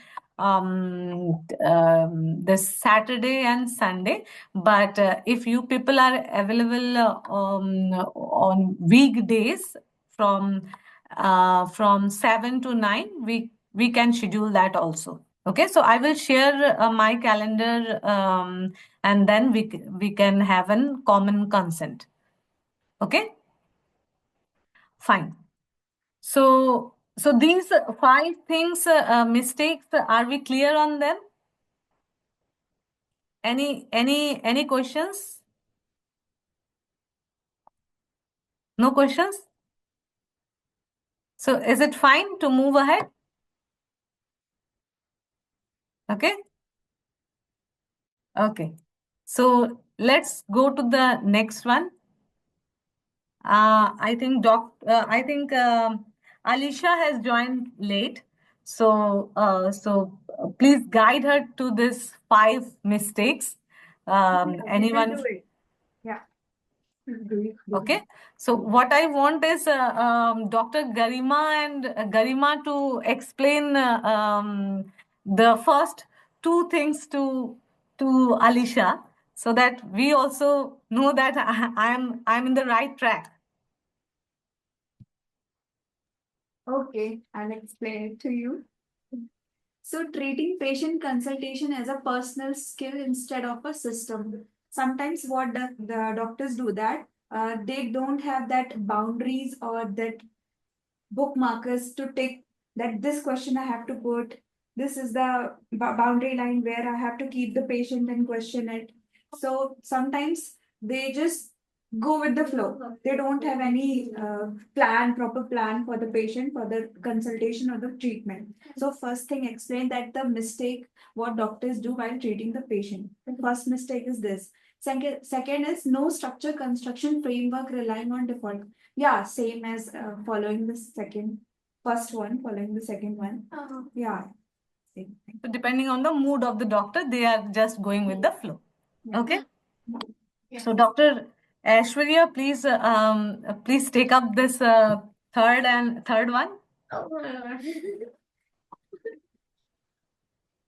A: this Saturday and Sunday, but if you people are available on weekdays from 7 to 9, we can schedule that also. Okay, so I will share my calendar, and then we can have a common consent. Okay, fine. So these 5 things, mistakes, are we clear on them? Any questions? No questions? So is it fine to move ahead? Okay. Okay. So let's go to the next one. I think Alisha has joined late, so please guide her to this 5 mistakes. Anyone?
E: Yeah. Do it.
A: Okay. So what I want is Dr. Garima to explain the first 2 things to Alisha, so that we also know that I'm in the right track.
E: Okay, I'll explain it to you. So, treating patient consultation as a personal skill instead of a system. Sometimes what the doctors do that they don't have that boundaries or that bookmarkers to take that this question I have to put. This is the boundary line where I have to keep the patient and question it. So sometimes they just go with the flow. They don't have any proper plan for the patient for the consultation or the treatment. So first thing, explain that the mistake what doctors do while treating the patient. The first mistake is this. Second is no structure construction framework relying on default. Yeah, same as following the first one, following the second one. Yeah, same thing.
A: So depending on the mood of the doctor, they are just going with the flow. Okay. So Dr. Aishwarya, please take up this third one.
C: Oh my God.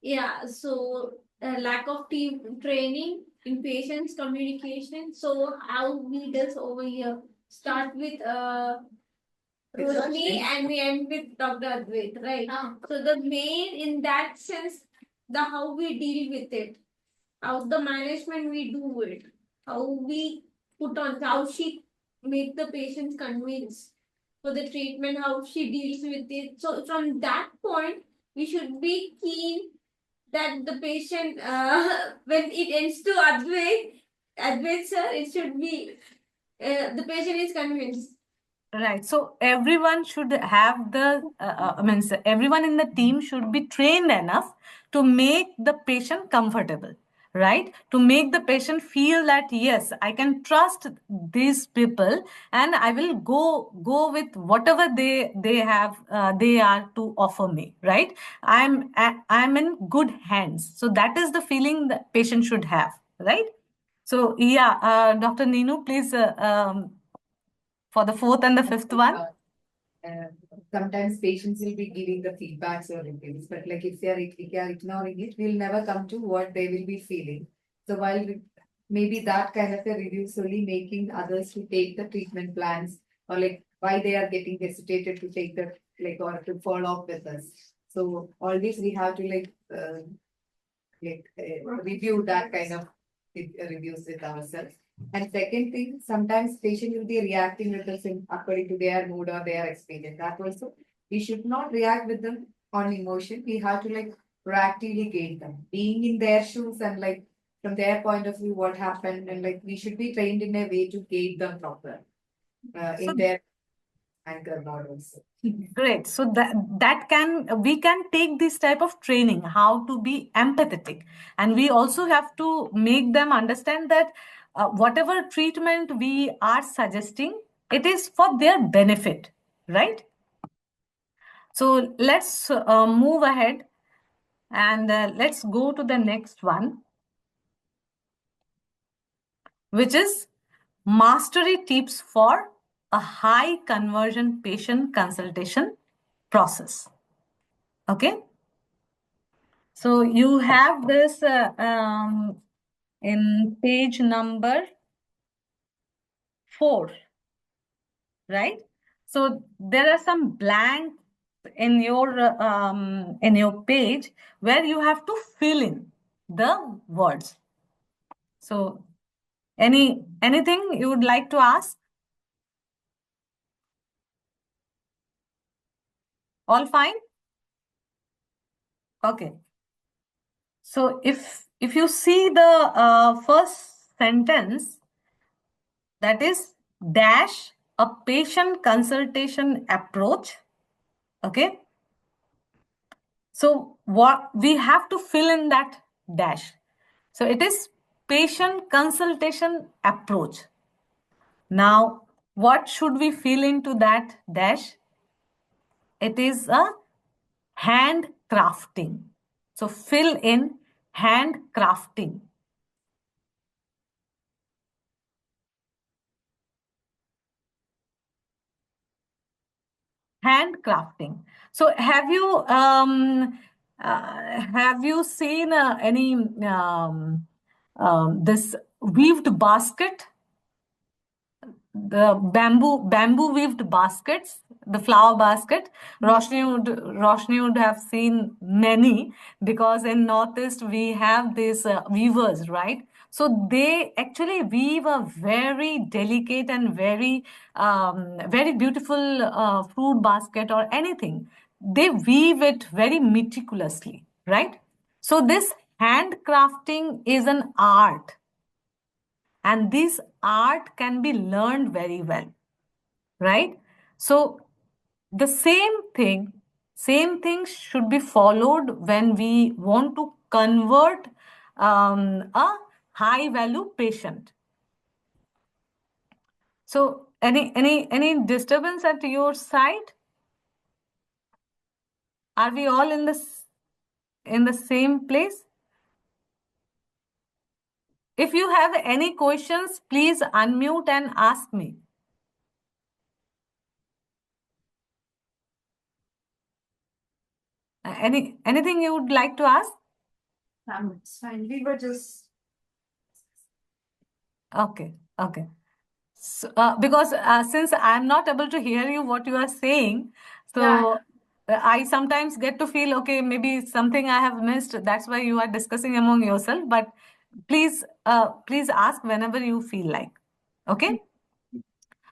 C: Yeah, so lack of team training in patients communication. So how we does over here start with Roshni and we end with Dr. Advait, right? So the main in that sense, the how we deal with it, how the management we do it, how we put on, how she make the patients convinced for the treatment, how she deals with it. So from that point, we should be keen that the patient, when it ends to Advait sir, it should be the patient is convinced.
A: Right. So everyone should have everyone in the team should be trained enough to make the patient comfortable, right? To make the patient feel that yes, I can trust these people and I will go with whatever they are to offer me, right? I'm in good hands. So that is the feeling that patient should have, right? So yeah, Dr. Ninu, please for the fourth and the fifth one.
B: Uh, Sometimes patients will be giving the feedbacks or reviews, but like if they are ignoring it, we'll never come to what they will be feeling. So while maybe that kind of a review solely making others to take the treatment plans or like why they are getting hesitated to take the or to follow up with us. So always we have to review that kind of reviews with ourselves. And second thing, sometimes patient will be reacting with the same according to their mood or their experience. That also, we should not react with them on emotion. We have to proactively guide them, being in their shoes and from their point of view, what happened, and we should be trained in a way to guide them proper
A: So
B: in their anchor models.
A: great. So we can take this type of training, how to be empathetic. And we also have to make them understand that whatever treatment we are suggesting, it is for their benefit, right? So let's move ahead and let's go to the next one, which is mastery tips for a high conversion patient consultation process. Okay. So you have this in page number 4, right? So there are some blanks in your page where you have to fill in the words. So anything you would like to ask? All fine? Okay. So if you see the first sentence, that is dash a patient consultation approach. Okay. So what we have to fill in that dash. So it is patient consultation approach. Now, what should we fill into that dash? It is a hand crafting. So fill in hand crafting. Handcrafting. So have you seen any this weaved basket? the bamboo weaved baskets, the flower basket. Roshni would have seen many, because in Northeast we have these weavers, right? So they actually weave a very delicate and very beautiful fruit basket or anything. They weave it very meticulously, right? So this handcrafting is an art, and this art can be learned very well, right? So the same thing should be followed when we want to convert a high value patient. So any disturbance at your side? Are we all in the same place? If you have any questions, please unmute and ask me. Anything you would like to ask?
E: It's fine. We were just.
A: Okay. So, because since I'm not able to hear you what you are saying, so I sometimes get to feel, okay, maybe something I have missed. That's why you are discussing among yourself. But please ask whenever you feel like. Okay.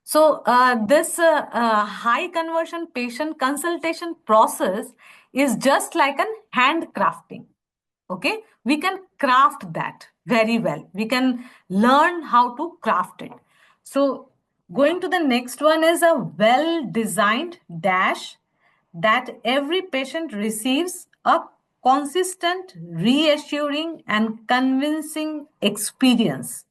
A: So this high conversion patient consultation process is just like an handcrafting. Okay, we can craft that very well. We can learn how to craft it. So going to the next one is a well designed dash that every patient receives a consistent, reassuring and convincing experience.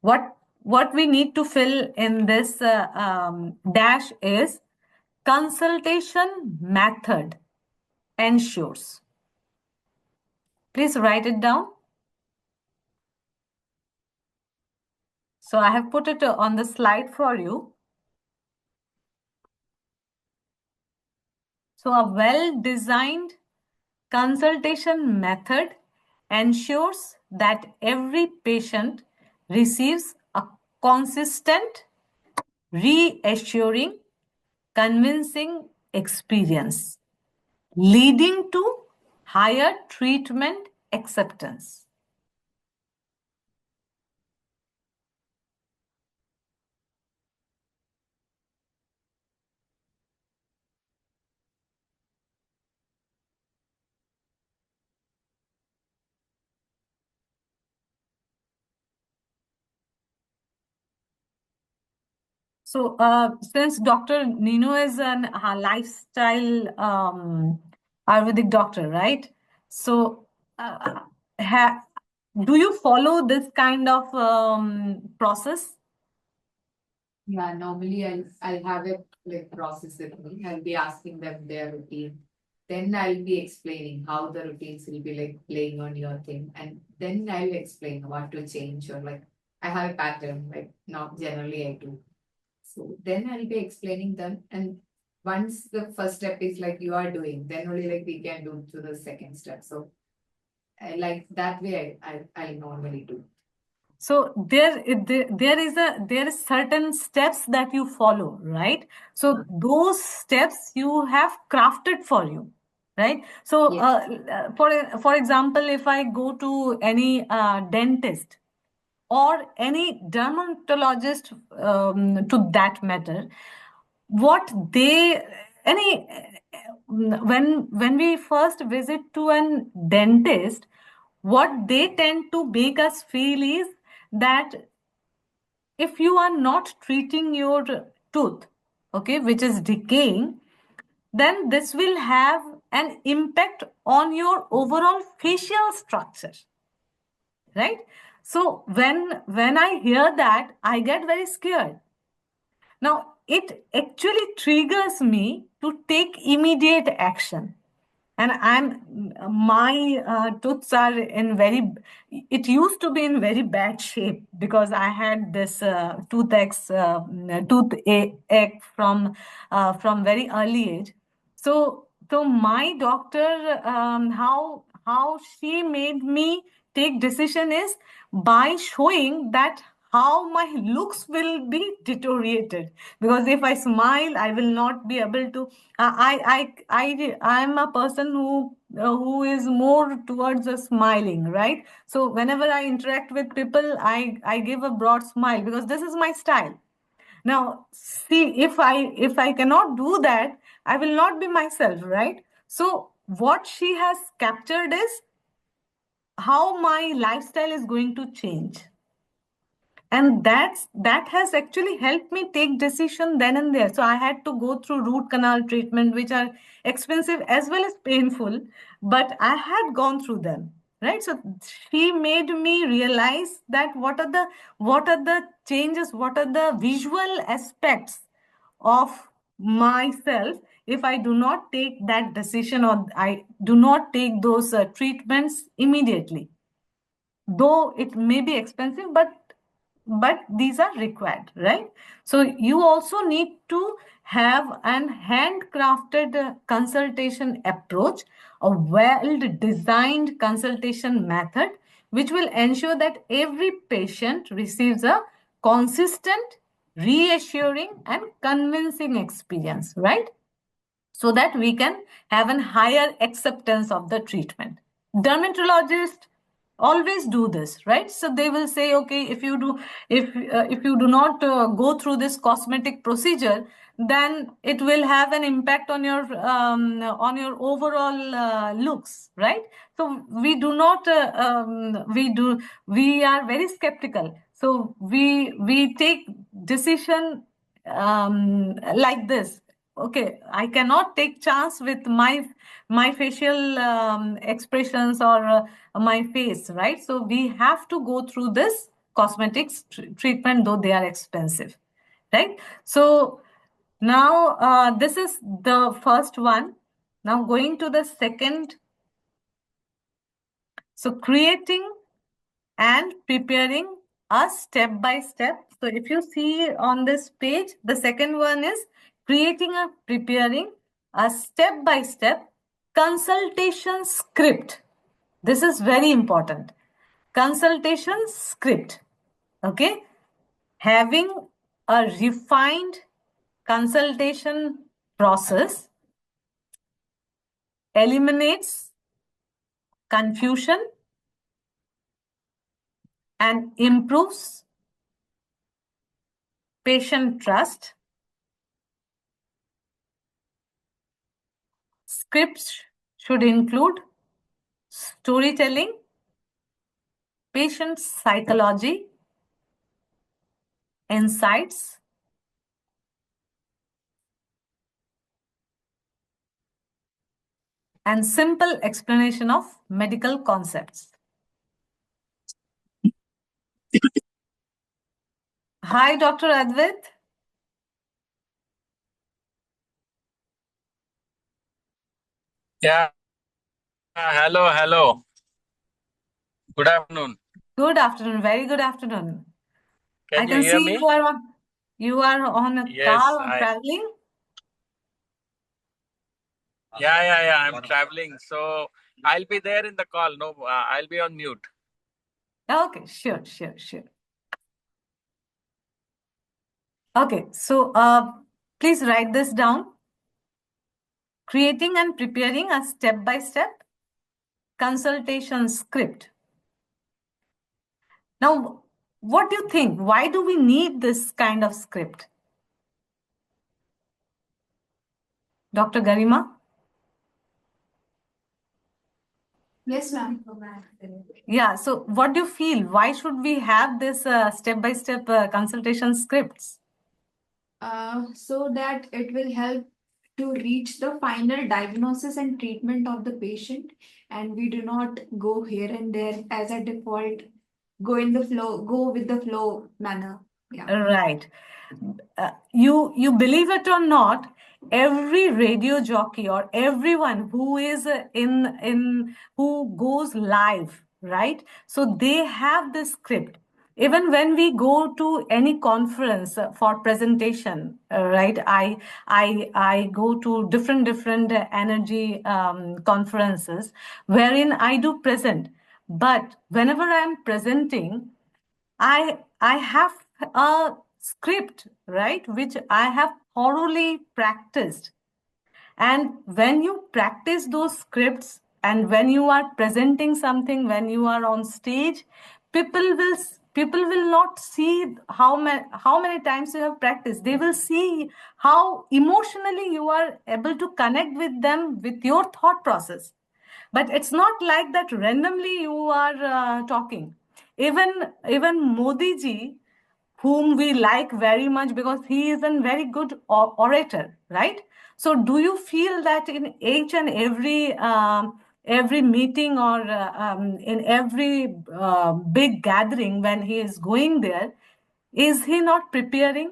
A: What we need to fill in this dash is consultation method ensures. Please write it down. So I have put it on the slide for you. So a well-designed consultation method ensures that every patient receives a consistent, reassuring, convincing experience, leading to higher treatment acceptance. So, since Dr. Nino is an lifestyle Ayurvedic doctor, right? So, do you follow this kind of process?
B: Yeah, normally I'll have it like process with me. I'll be asking them their routine. Then I'll be explaining how the routines will be like playing on your thing. And then I'll explain what to change, or like I have a pattern, like not generally I do. So then I'll be explaining them. And once the first step is like you are doing, then only like we can do to the second step. So I like that way I normally do.
A: So there is certain steps that you follow, right? So those steps you have crafted for you, right? So
B: Yes.
A: for example, if I go to any dentist or any dermatologist, to that matter, what they any when we first visit to an dentist, what they tend to make us feel is that if you are not treating your tooth, okay, which is decaying, then this will have an impact on your overall facial structure, right? So when I hear that, I get very scared. Now it actually triggers me to take immediate action. And my tooths are in very, it used to be in very bad shape because I had this toothache from very early age. So my doctor, how she made me take decision is by showing that how my looks will be deteriorated, because if I smile, I will not be able to. I am a person who is more towards a smiling, right? So whenever I interact with people, I give a broad smile because this is my style. Now, see, if I cannot do that, I will not be myself, right? So what she has captured is how my lifestyle is going to change. And that has actually helped me take decision then and there. So I had to go through root canal treatment, which are expensive as well as painful, but I had gone through them, right? So she made me realize that what are the changes, what are the visual aspects of myself if I do not take that decision, or I do not take those treatments immediately, though it may be expensive, but these are required, right? So you also need to have an handcrafted consultation approach, a well designed consultation method, which will ensure that every patient receives a consistent, reassuring and convincing experience, right? So that we can have a higher acceptance of the treatment. Dermatologists always do this, right? So they will say, okay, if you do not go through this cosmetic procedure, then it will have an impact on your overall looks, right? So we are very skeptical. So we take decision like this. Okay, I cannot take chance with my facial expressions or my face, right? So we have to go through this cosmetics treatment, though they are expensive, right? So now this is the first one. Now going to the second. So creating and preparing a step by step. So if you see on this page, the second one is creating and preparing a step by step consultation script. This is very important. Consultation script. Okay. Having a refined consultation process eliminates confusion and improves patient trust. Scripts should include storytelling, patient psychology, insights, and simple explanation of medical concepts. Hi, Dr. Advait.
G: Yeah, hello. Good afternoon.
A: Good afternoon. Very good afternoon. I
G: Can you
A: can
G: hear
A: see
G: me?
A: you are on a
G: Yes,
A: car or traveling.
G: yeah. I'm traveling, so I'll be there in the call. No, I'll be on mute.
A: Okay, sure. Okay, so please write this down. Creating and preparing a step-by-step consultation script. Now, what do you think? Why do we need this kind of script? Dr. Garima?
E: Yes, ma'am.
A: Yeah, so what do you feel? Why should we have this step-by-step consultation scripts?
E: So that it will help to reach the final diagnosis and treatment of the patient, and we do not go here and there as a default, go with the flow manner. Yeah.
A: Right. You believe it or not, every radio jockey or everyone who is in who goes live, right? So they have this script. Even when we go to any conference for presentation, right? I go to different energy conferences wherein I do present. But whenever I'm presenting, I I have a script, right, which I have thoroughly practiced. And when you practice those scripts and when you are presenting something, when you are on stage, people will not see how many times you have practiced. They will see how emotionally you are able to connect with them with your thought process. But it's not like that randomly you are talking. Even Modi ji, whom we like very much because he is a very good orator, right? So do you feel that in each and every meeting or in every big gathering when he is going there, is he not preparing?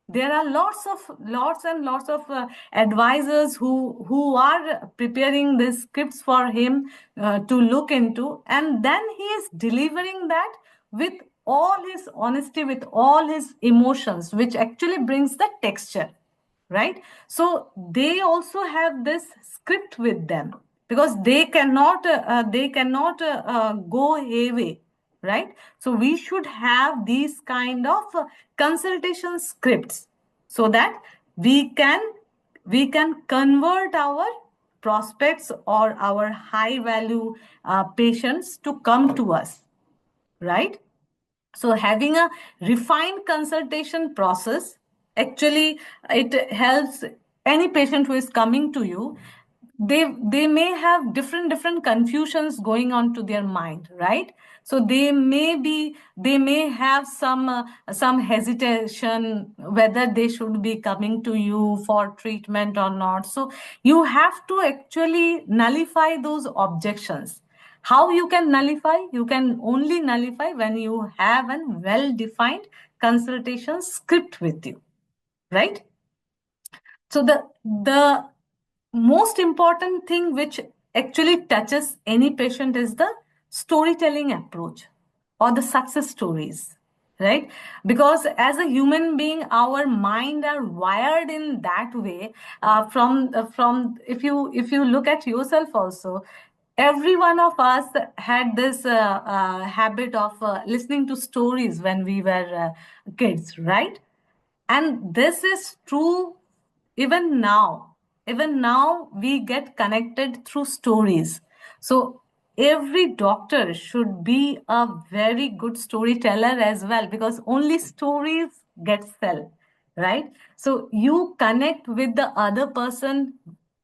A: There are lots and lots of advisors who are preparing the scripts for him to look into, and then he is delivering that with all his honesty, with all his emotions, which actually brings the texture, right? So they also have this script with them because they cannot go away, right? So we should have these kind of consultation scripts so that we can convert our prospects or our high value patients to come to us, right? So having a refined consultation process, actually it helps any patient who is coming to you. They may have different confusions going on to their mind, right? So they may have some hesitation whether they should be coming to you for treatment or not. So you have to actually nullify those objections. How you can nullify? You can only nullify when you have a well-defined consultation script with you, right? So the most important thing which actually touches any patient is the storytelling approach or the success stories, right? Because as a human being, our mind are wired in that way. From if you look at yourself also, every one of us had this habit of listening to stories when we were kids, right? And this is true even now. Even now, we get connected through stories. So every doctor should be a very good storyteller as well, because only stories get sell, right? So you connect with the other person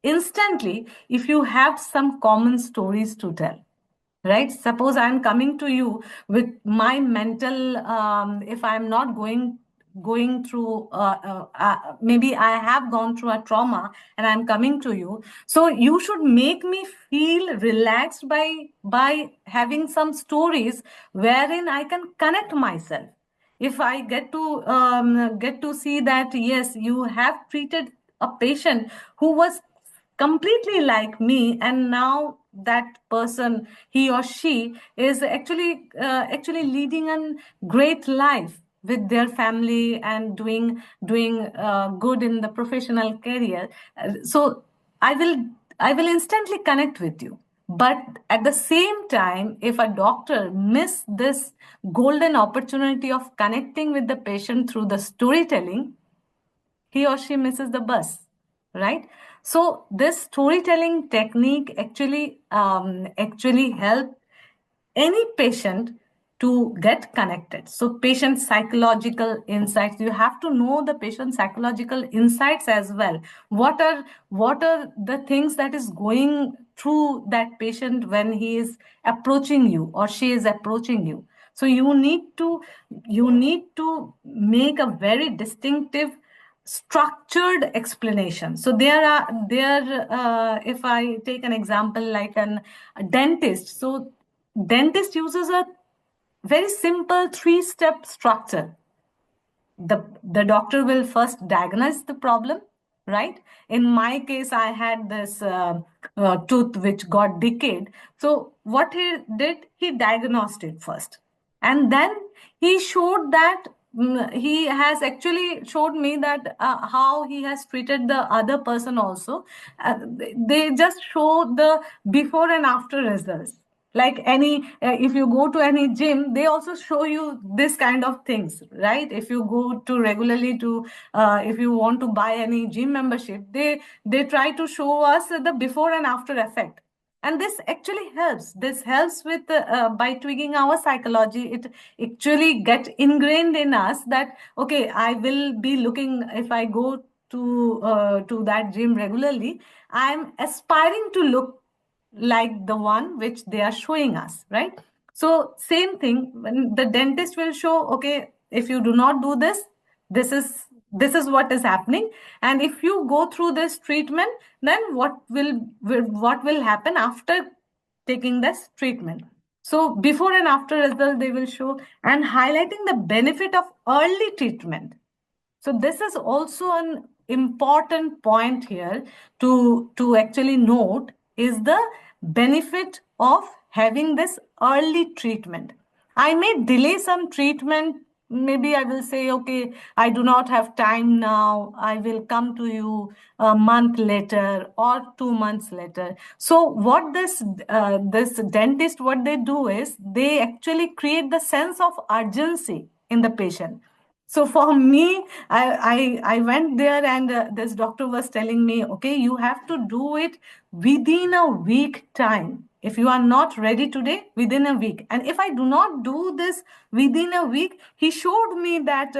A: instantly if you have some common stories to tell, right? Suppose I'm coming to you with my mental, if I'm not going through maybe I have gone through a trauma and I'm coming to you, so you should make me feel relaxed by having some stories wherein I can connect myself. If I get to see that yes, you have treated a patient who was completely like me, and now that person, he or she, is actually leading a great life with their family and doing good in the professional career. So i will I will instantly connect with you. But at the same time, if a doctor miss this golden opportunity of connecting with the patient through the storytelling, he or she misses the bus, right? So this storytelling technique actually help any patient to get connected. So patient psychological insights, you have to know the patient psychological insights as well. What are the things that is going through that patient when he is approaching you or she is approaching you? So you need to make a very distinctive structured explanation. So if I take an example like a dentist, so dentist uses a very simple 3-step structure. The doctor will first diagnose the problem, right? In my case, I had this tooth which got decayed. So what he did, he diagnosed it first, and then he showed that he has actually showed me that how he has treated the other person also. They just show the before and after results. Like if you go to any gym, they also show you this kind of things, right? If you go to regularly to, if you want to buy any gym membership, they try to show us the before and after effect. And this actually helps. This helps with by tweaking our psychology. It actually get ingrained in us that okay, I will be looking if I go to that gym regularly. I'm aspiring to look like the one which they are showing us, right? So same thing when the dentist will show, okay, if you do not do this, this is what is happening, and if you go through this treatment, then what will happen after taking this treatment. So before and after result they will show, and highlighting the benefit of early treatment. So this is also an important point here to actually note is the benefit of having this early treatment. I may delay some treatment. Maybe I will say, okay, I do not have time now. I will come to you a month later or 2 months later. So what this dentist, what they do is they actually create the sense of urgency in the patient. So for me, I went there and this doctor was telling me, okay, you have to do it within a week time. If you are not ready today, within a week. And if I do not do this within a week, he showed me that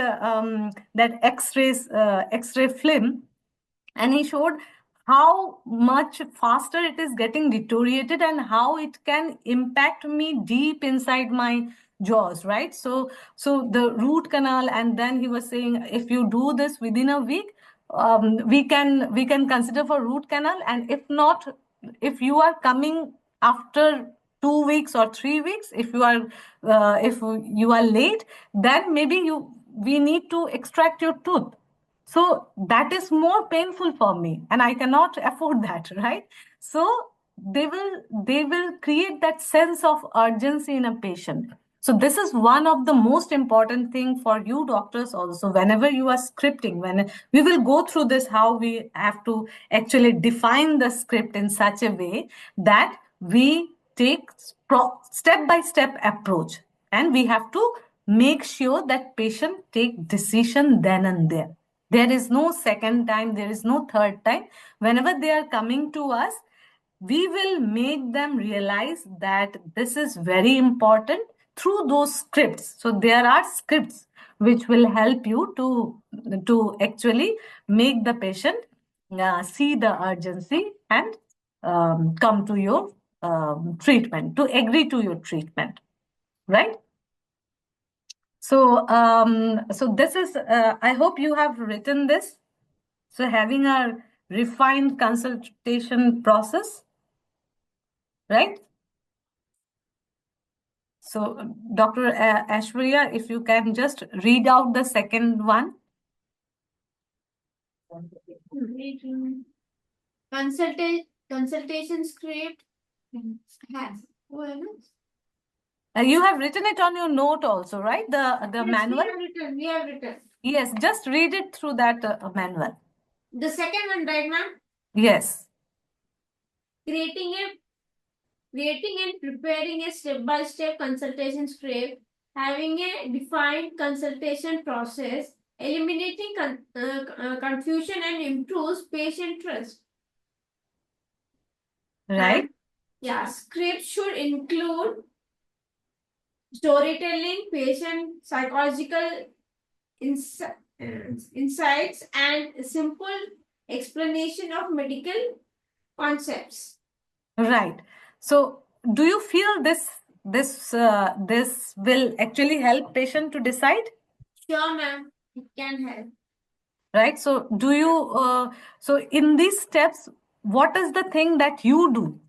A: X-ray film, and he showed how much faster it is getting deteriorated and how it can impact me deep inside my jaws, right? So the root canal, and then he was saying if you do this within a week, we can consider for root canal, and if not, if you are coming after 2 weeks or 3 weeks, if you are late, then maybe we need to extract your tooth. So that is more painful for me, and I cannot afford that, right? So they will create that sense of urgency in a patient. So this is one of the most important thing for you doctors also. Whenever you are scripting, when we will go through this, how we have to actually define the script in such a way that we take step-by-step approach, and we have to make sure that patient take decision then and there. There is no second time, there is no third time. Whenever they are coming to us, we will make them realize that this is very important through those scripts. So there are scripts which will help you to actually make the patient see the urgency and come to your treatment, to agree to your treatment, right? So this is, I hope you have written this. So having a refined consultation process, right? So Dr. Aishwarya, if you can just read out the second one.
C: Consultation script has.
A: You have written it on your note also, right? The
C: Yes,
A: manual?
C: we have written.
A: Yes, just read it through that manual.
C: The second one, right, ma'am?
A: Yes.
C: Creating and preparing a step-by-step consultation script, having a defined consultation process, eliminating confusion and improves patient trust.
A: Right.
C: And, yeah, script should include storytelling, patient psychological insights, and simple explanation of medical concepts.
A: Right. So do you feel this will actually help patient to decide?
C: Sure, ma'am, it can help.
A: Right. So do you so in these steps, what is the thing that you do?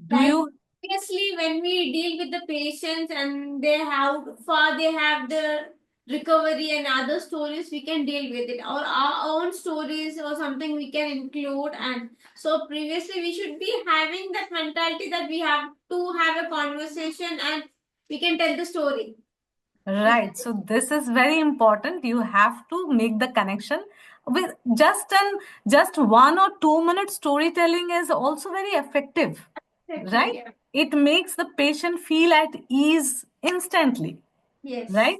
A: Do you
C: Obviously, when we deal with the patients and how far they have the recovery and other stories, we can deal with it, or our own stories or something we can include. And so previously we should be having that mentality that we have to have a conversation and we can tell the story.
A: Right. So this is very important. You have to make the connection with just 1 or 2 minute storytelling is also very effective, right?
C: Yeah.
A: It makes the patient feel at ease instantly,
C: Yes.
A: right?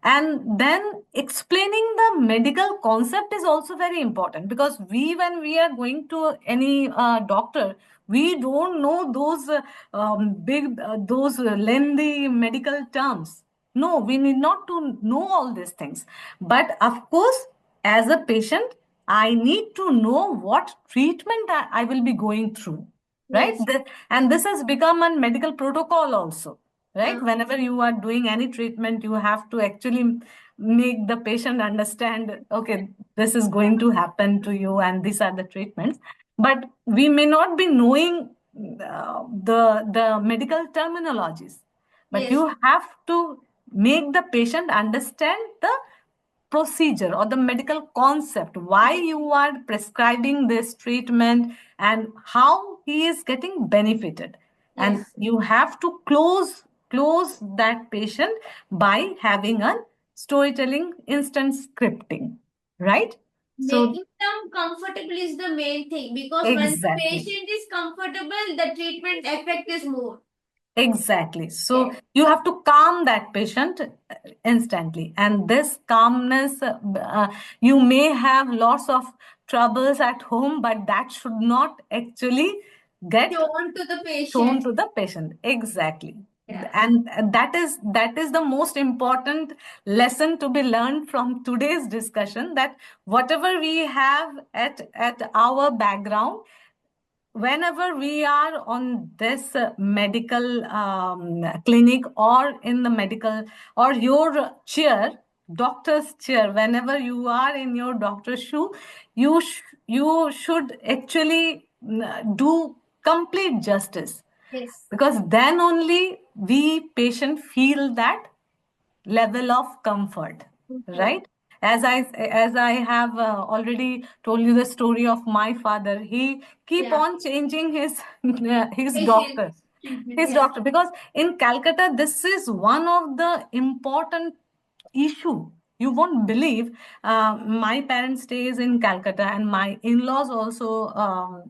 A: And then explaining the medical concept is also very important, because when we are going to any doctor, we don't know those those lengthy medical terms. No, we need not to know all these things. But of course, as a patient, I need to know what treatment I will be going through, right?
C: Yes.
A: And this has become a medical protocol also, right?
C: Uh,
A: Whenever you are doing any treatment, you have to actually make the patient understand, okay, this is going to happen to you and these are the treatments. But we may not be knowing the medical terminologies, but
C: yes.
A: you have to make the patient understand the procedure or the medical concept, why you are prescribing this treatment and how he is getting benefited. And
C: Yes.
A: you have to close that patient by having a storytelling instant scripting, right? So
C: Making them comfortable is the main thing, because when the
A: exactly.
C: patient is comfortable, the treatment effect is more.
A: Exactly. So
C: Yes.
A: you have to calm that patient instantly. And this calmness, you may have lots of troubles at home, but that should not actually get
C: Shown to the
A: shown
C: patient.
A: to the patient. Exactly.
C: Yeah.
A: And that is the most important lesson to be learned from today's discussion, that whatever we have at our background, whenever we are on this medical clinic or in the medical or your chair, doctor's chair, whenever you are in your doctor's shoe, you should actually do complete justice,
C: Yes.
A: because then only we patient feel that level of comfort, right? As I have already told you the story of my father, he keep
C: Yeah.
A: on changing his his
C: Patient
A: doctor,
C: treatment. Yeah.
A: doctor, because in Calcutta this is one of the important issue. You won't believe, my parents stays in Calcutta and my in-laws also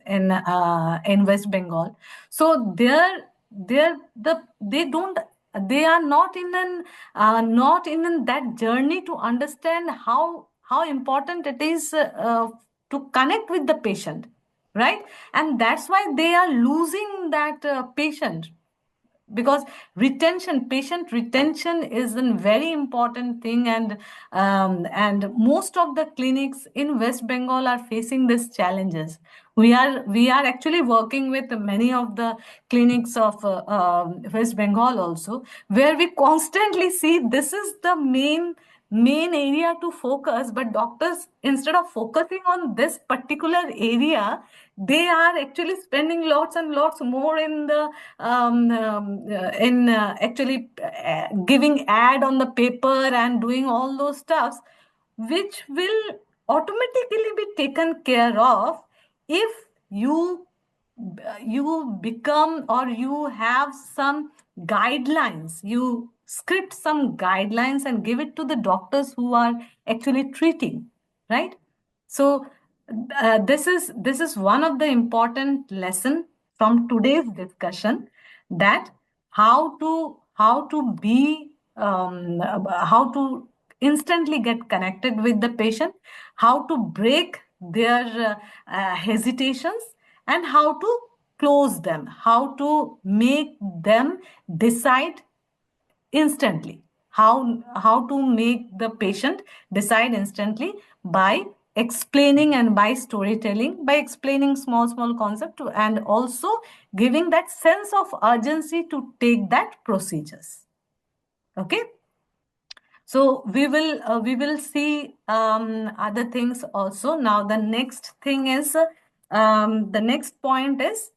A: in West Bengal. So they don't, they are not in an not in that journey to understand how important it is to connect with the patient, right? And that's why they are losing that patient, because patient retention is a very important thing. And most of the clinics in West Bengal are facing these challenges. We are actually working with many of the clinics of West Bengal also, where we constantly see this is the main area to focus, but doctors, instead of focusing on this particular area, they are actually spending lots and lots more in the in actually giving ad on the paper and doing all those stuffs, which will automatically be taken care of if you become, or you have some guidelines, you script some guidelines and give it to the doctors who are actually treating, right? So this is one of the important lesson from today's discussion, that how to be how to instantly get connected with the patient, how to break their hesitations, and how to close them, how to make them decide instantly, how to make the patient decide instantly by explaining and by storytelling, by explaining small concept, and also giving that sense of urgency to take that procedures. Okay, so we will see other things also. Now the next thing is the next point is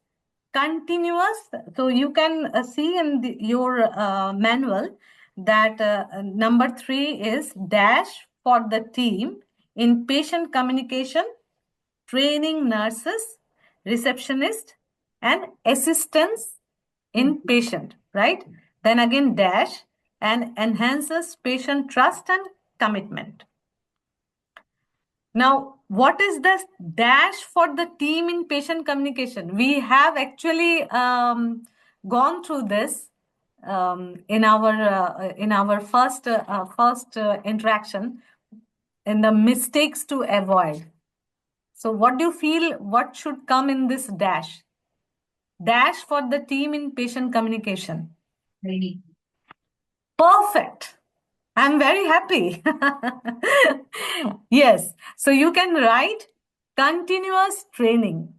A: continuous. So you can see in your manual that number 3 is dash for the team in patient communication, training nurses, receptionist, and assistants in patient, right? Then again dash, and enhances patient trust and commitment. Now, what is the dash for the team in patient communication? We have actually gone through this in our first interaction in the mistakes to avoid. So, what do you feel? What should come in this dash? Dash for the team in patient communication.
B: Training.
A: Perfect. I'm very happy. Yes. So you can write continuous training.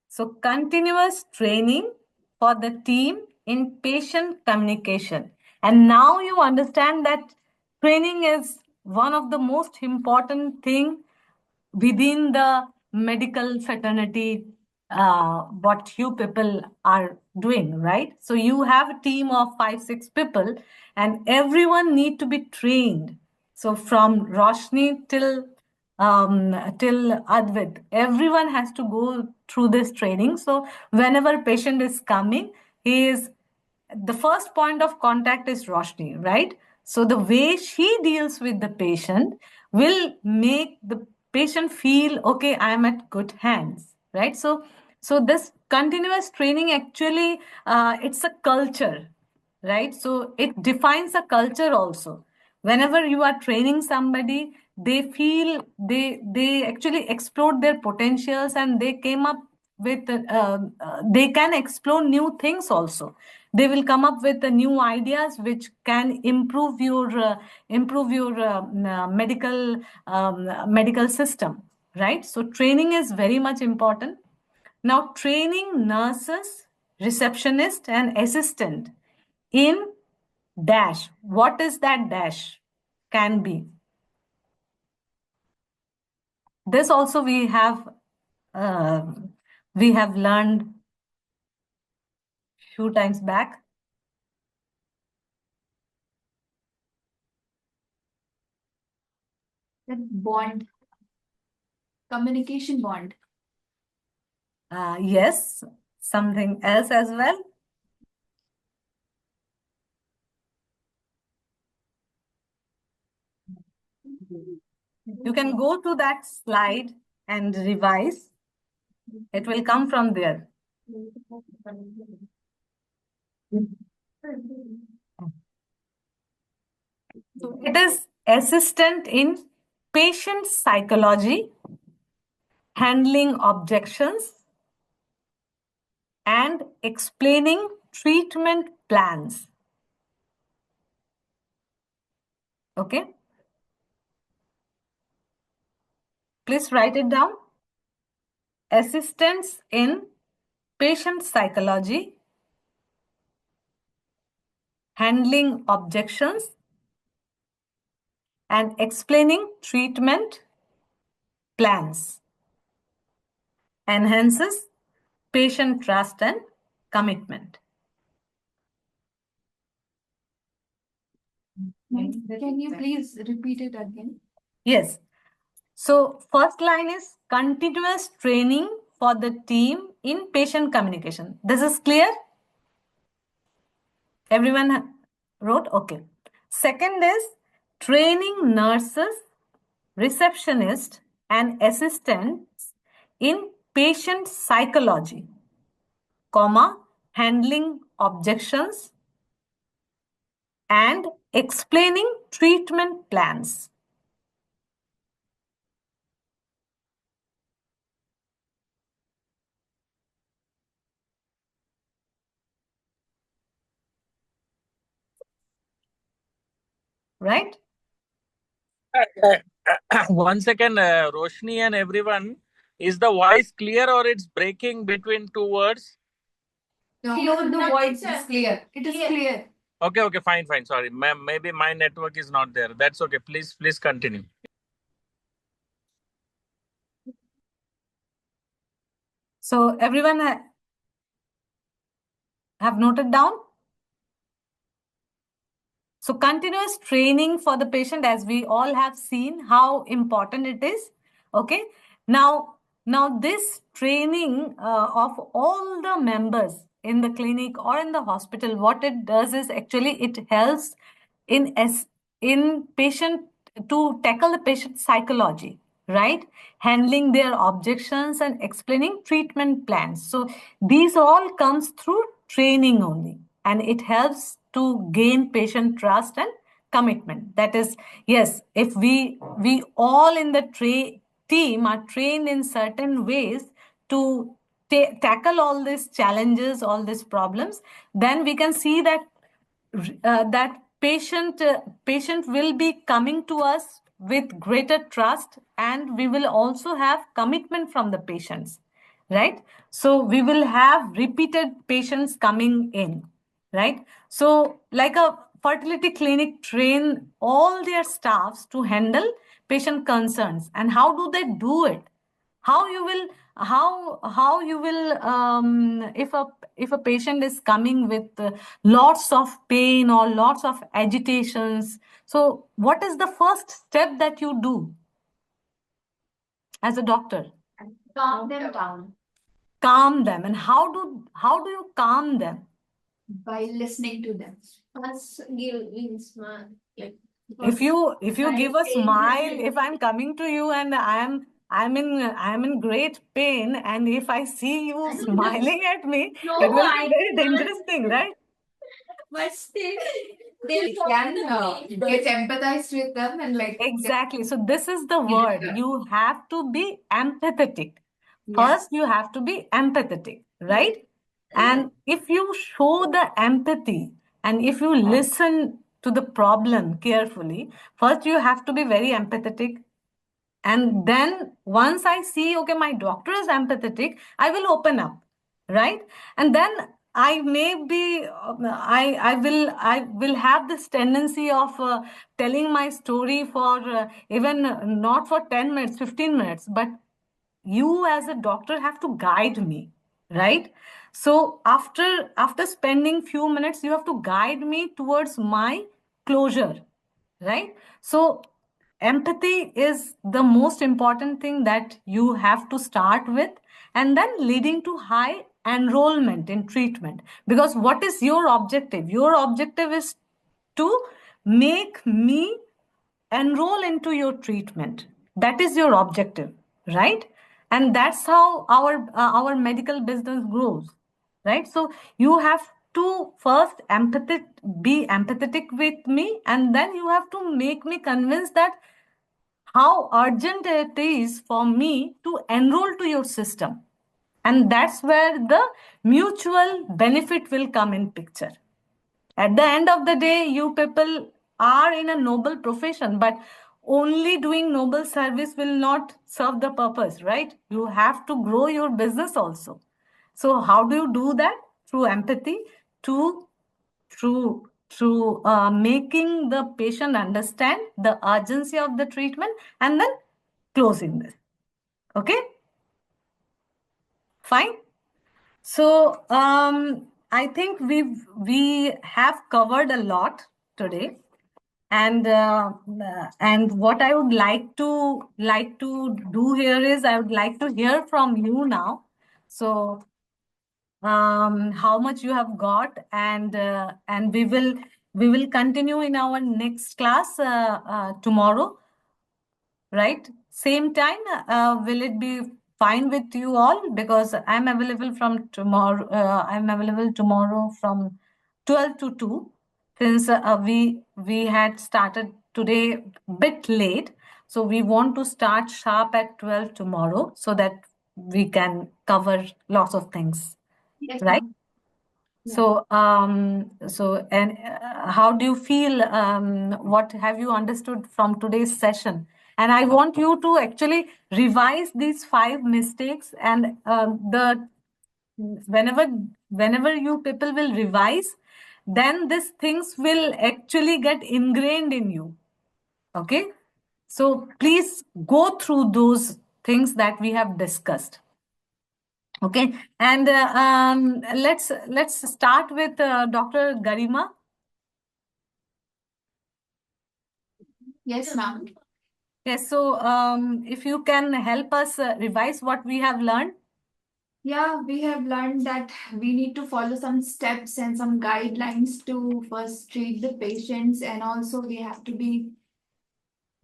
A: So continuous training for the team in patient communication. And now you understand that training is one of the most important thing within the medical fraternity, what you people are doing, right? So you have a team of 5-6 people and everyone need to be trained. So from Roshni till Advait, everyone has to go through this training. So whenever patient is coming, the first point of contact is Roshni, right? So the way she deals with the patient will make the patient feel, okay, I'm at good hands, right? So this continuous training actually, it's a culture, right? So it defines a culture also. Whenever you are training somebody, they feel they actually explore their potentials and they came up with they can explore new things also. They will come up with the new ideas which can improve your medical system, right? So training is very much important. Now, training nurses, receptionist, and assistant in dash. What is that dash? Can be. This also uh, we have learned few times back.
E: That bond, communication bond.
A: Yes, something else as well. You can go to that slide and revise. It will come from there. So it is assistant in patient psychology, handling objections, and explaining treatment plans. Okay? Please write it down. Assistance in patient psychology, handling objections, and explaining treatment plans. Enhances patient trust and commitment.
E: Can you please repeat it again?
A: Yes. So first line is continuous training for the team in patient communication. This is clear? Everyone wrote? Okay. Second is training nurses, receptionists, and assistants in patient psychology, comma, handling objections, and explaining treatment plans. Right?
G: One second, Roshni and everyone, is the voice clear or it's breaking between two words?
E: No,
F: No,
E: the
F: not
E: voice
F: clear.
E: is clear. It is clear.
G: Okay, fine. Sorry, maybe my network is not there. That's okay. Please continue.
A: So everyone have noted down? So continuous training for the patient, as we all have seen how important it is. Okay. Now this training of all the members in the clinic or in the hospital, what it does is actually it helps in patient to tackle the patient psychology, right? Handling their objections and explaining treatment plans. So these all comes through training only, and it helps to gain patient trust and commitment. That is, yes, if we all in the team are trained in certain ways to tackle all these challenges, all these problems, then we can see that that patient will be coming to us with greater trust, and we will also have commitment from the patients, right? So we will have repeated patients coming in, right? So like a fertility clinic train all their staffs to handle patient concerns. And how do they do it? How you will, how you will, if a patient is coming with lots of pain or lots of agitations, so what is the first step that you do as a doctor?
F: Calm them down.
A: Calm them. And how do you calm them?
E: By listening to them.
C: First, give smile. Like,
A: If you give a smile, if I'm coming to you and I'm in great pain, and if I see you smiling at me,
C: No,
A: it will be
C: I
A: a very dangerous
C: can't.
A: thing, right?
C: But still, they'll
B: We
C: follow
B: can
C: the way.
B: get empathized with them and like
A: Exactly. So this is the word. You have to be empathetic.
E: Yes.
A: First, you have to be empathetic, right? And if you show the empathy and if you listen to the problem carefully, first you have to be very empathetic. And then once I see, okay, my doctor is empathetic, I will open up, right? And then I may be, I will have this tendency of telling my story for even not for 10 minutes, 15 minutes, but you as a doctor have to guide me, right? So after spending few minutes, you have to guide me towards my closure, right? So empathy is the most important thing that you have to start with, and then leading to high enrollment in treatment. Because what is your objective? Your objective is to make me enroll into your treatment. That is your objective, right? And that's how our medical business grows, right? So you have to first be empathetic with me, and then you have to make me convinced that how urgent it is for me to enroll to your system. And that's where the mutual benefit will come in picture. At the end of the day, you people are in a noble profession, but only doing noble service will not serve the purpose, right? You have to grow your business also. So how do you do that? Through empathy, to through making the patient understand the urgency of the treatment, and then closing this. Okay, fine. So I think we have covered a lot today, and what I would like to do here is I would like to hear from you now. So how much you have got, and we will continue in our next class tomorrow, right? Same time, will it be fine with you all? Because I'm available from tomorrow. I'm available tomorrow from 12 to 2, since we had started today bit late. So we want to start sharp at 12 tomorrow so that we can cover lots of things,
E: Yes,
A: right?
E: ma'am.
A: So, and how do you feel? What have you understood from today's session? And I want you to actually revise these 5 mistakes, and whenever you people will revise, then these things will actually get ingrained in you. Okay? So please go through those things that we have discussed. Okay, and let's start with Dr. Garima.
E: Yes, ma'am.
A: Yes, so if you can help us revise what we have learned.
E: Yeah, we have learned that we need to follow some steps and some guidelines to first treat the patients, and also we have to be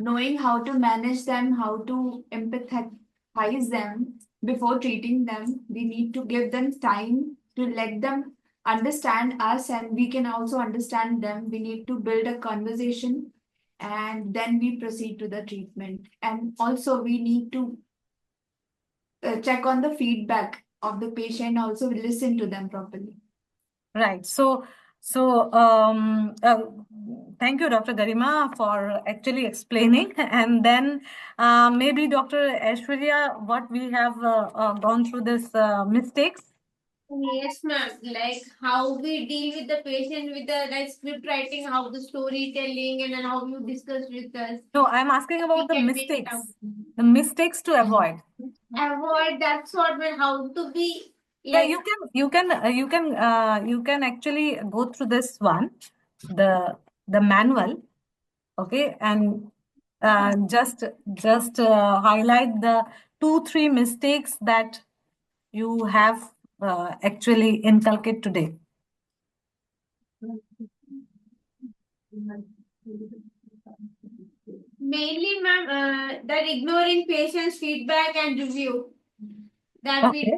E: knowing how to manage them, how to empathize them before treating them. We need to give them time to let them understand us, and we can also understand them. We need to build a conversation, and then we proceed to the treatment. And also, we need to check on the feedback of the patient, also listen to them properly.
A: Right. So, thank you, Dr. Garima, for actually explaining. And then maybe Dr. Aishwarya, what we have gone through this mistakes.
C: Yes, ma'am. Like how we deal with the patient with the like script writing, how the storytelling, and then how you discuss with us.
A: No, I'm asking about the
C: We can make it
A: mistakes.
C: out.
A: The mistakes to avoid.
C: Avoid that sort when how to be
A: Yeah,
C: like
A: you can actually go through this one, the manual, okay, and just highlight the 2-3 mistakes that you have actually inculcated today.
C: mainly, ma'am, that ignoring patient's feedback and review. That
A: Okay.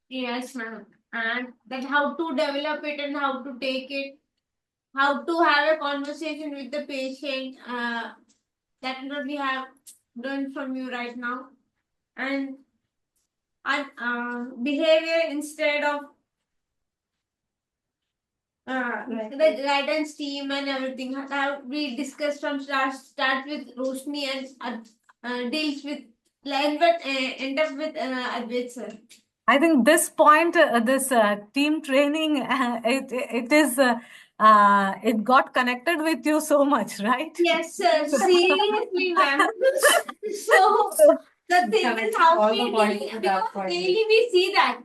C: we yes, ma'am, and that how to develop it and how to take it, how to have a conversation with the patient. That what we have learned from you right now, and behavior instead of the guidance team and everything. How we discussed from start with Roshni and deals with line but end up with Advait sir.
A: I think this point, this team training, it got connected with you so much, right?
C: Yes, sir. Seriously, ma'am. So the thing is how we deal, because daily we see that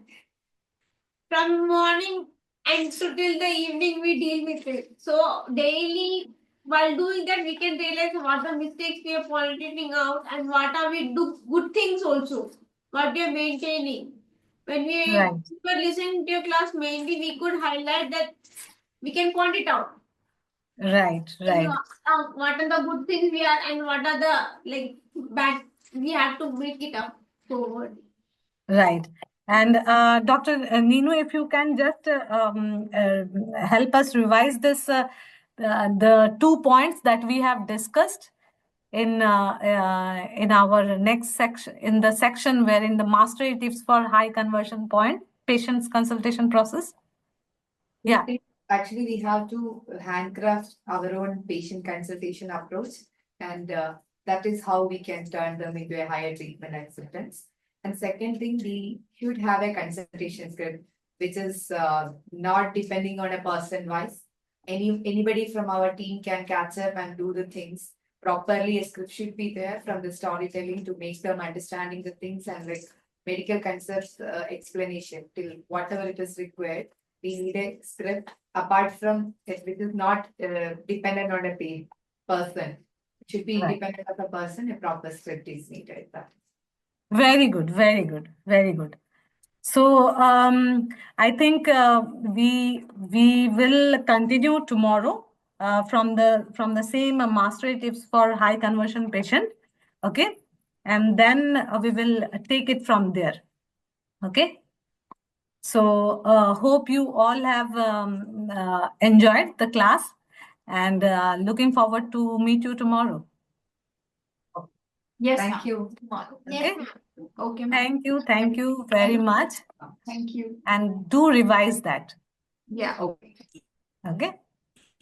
C: from morning and to till the evening we deal with it. So daily while doing that we can realize what the mistakes we are pointing out and what are we do good things also. What we are maintaining. When
A: Right.
C: were listening to your class, mainly we could highlight that we can point it out.
A: Right.
C: What are the good things we are and what are the like bad we have to make it up forward.
A: Right. And Dr. Ninu, if you can just help us revise this, the 2 points that we have discussed in our next section, in the section wherein the mastery tips for high conversion point patients consultation process. Yeah.
H: Actually, we have to handcraft our own patient consultation approach, and that is how we can turn them into a higher treatment acceptance. And second thing, we should have a consultation script, which is not depending on a person wise. Anybody from our team can catch up and do the things properly. A script should be there from the storytelling to make them understanding the things and like medical concepts explanation till whatever it is required. We need a script apart from it, which is not dependent on a paid person. It should be
A: Right.
H: independent of a person. A proper script is needed.
A: Very good, very good, very good. So I think we will continue tomorrow from the same mastery tips for high conversion patient, okay, and then we will take it from there, okay. So hope you all have enjoyed the class, and looking forward to meet you tomorrow.
E: Yes,
H: Thank
E: ma'am.
H: you.
A: Okay.
E: Okay, ma'am.
A: Thank you very much,
E: Thank you.
A: and do revise that.
E: Yeah.
H: Okay.
A: Okay.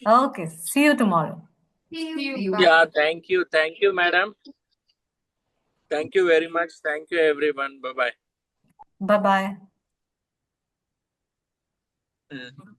A: Okay. See you tomorrow.
E: See you.
G: Yeah, thank you, madam. Thank you very much. Thank you, everyone. Bye bye.
A: Bye bye.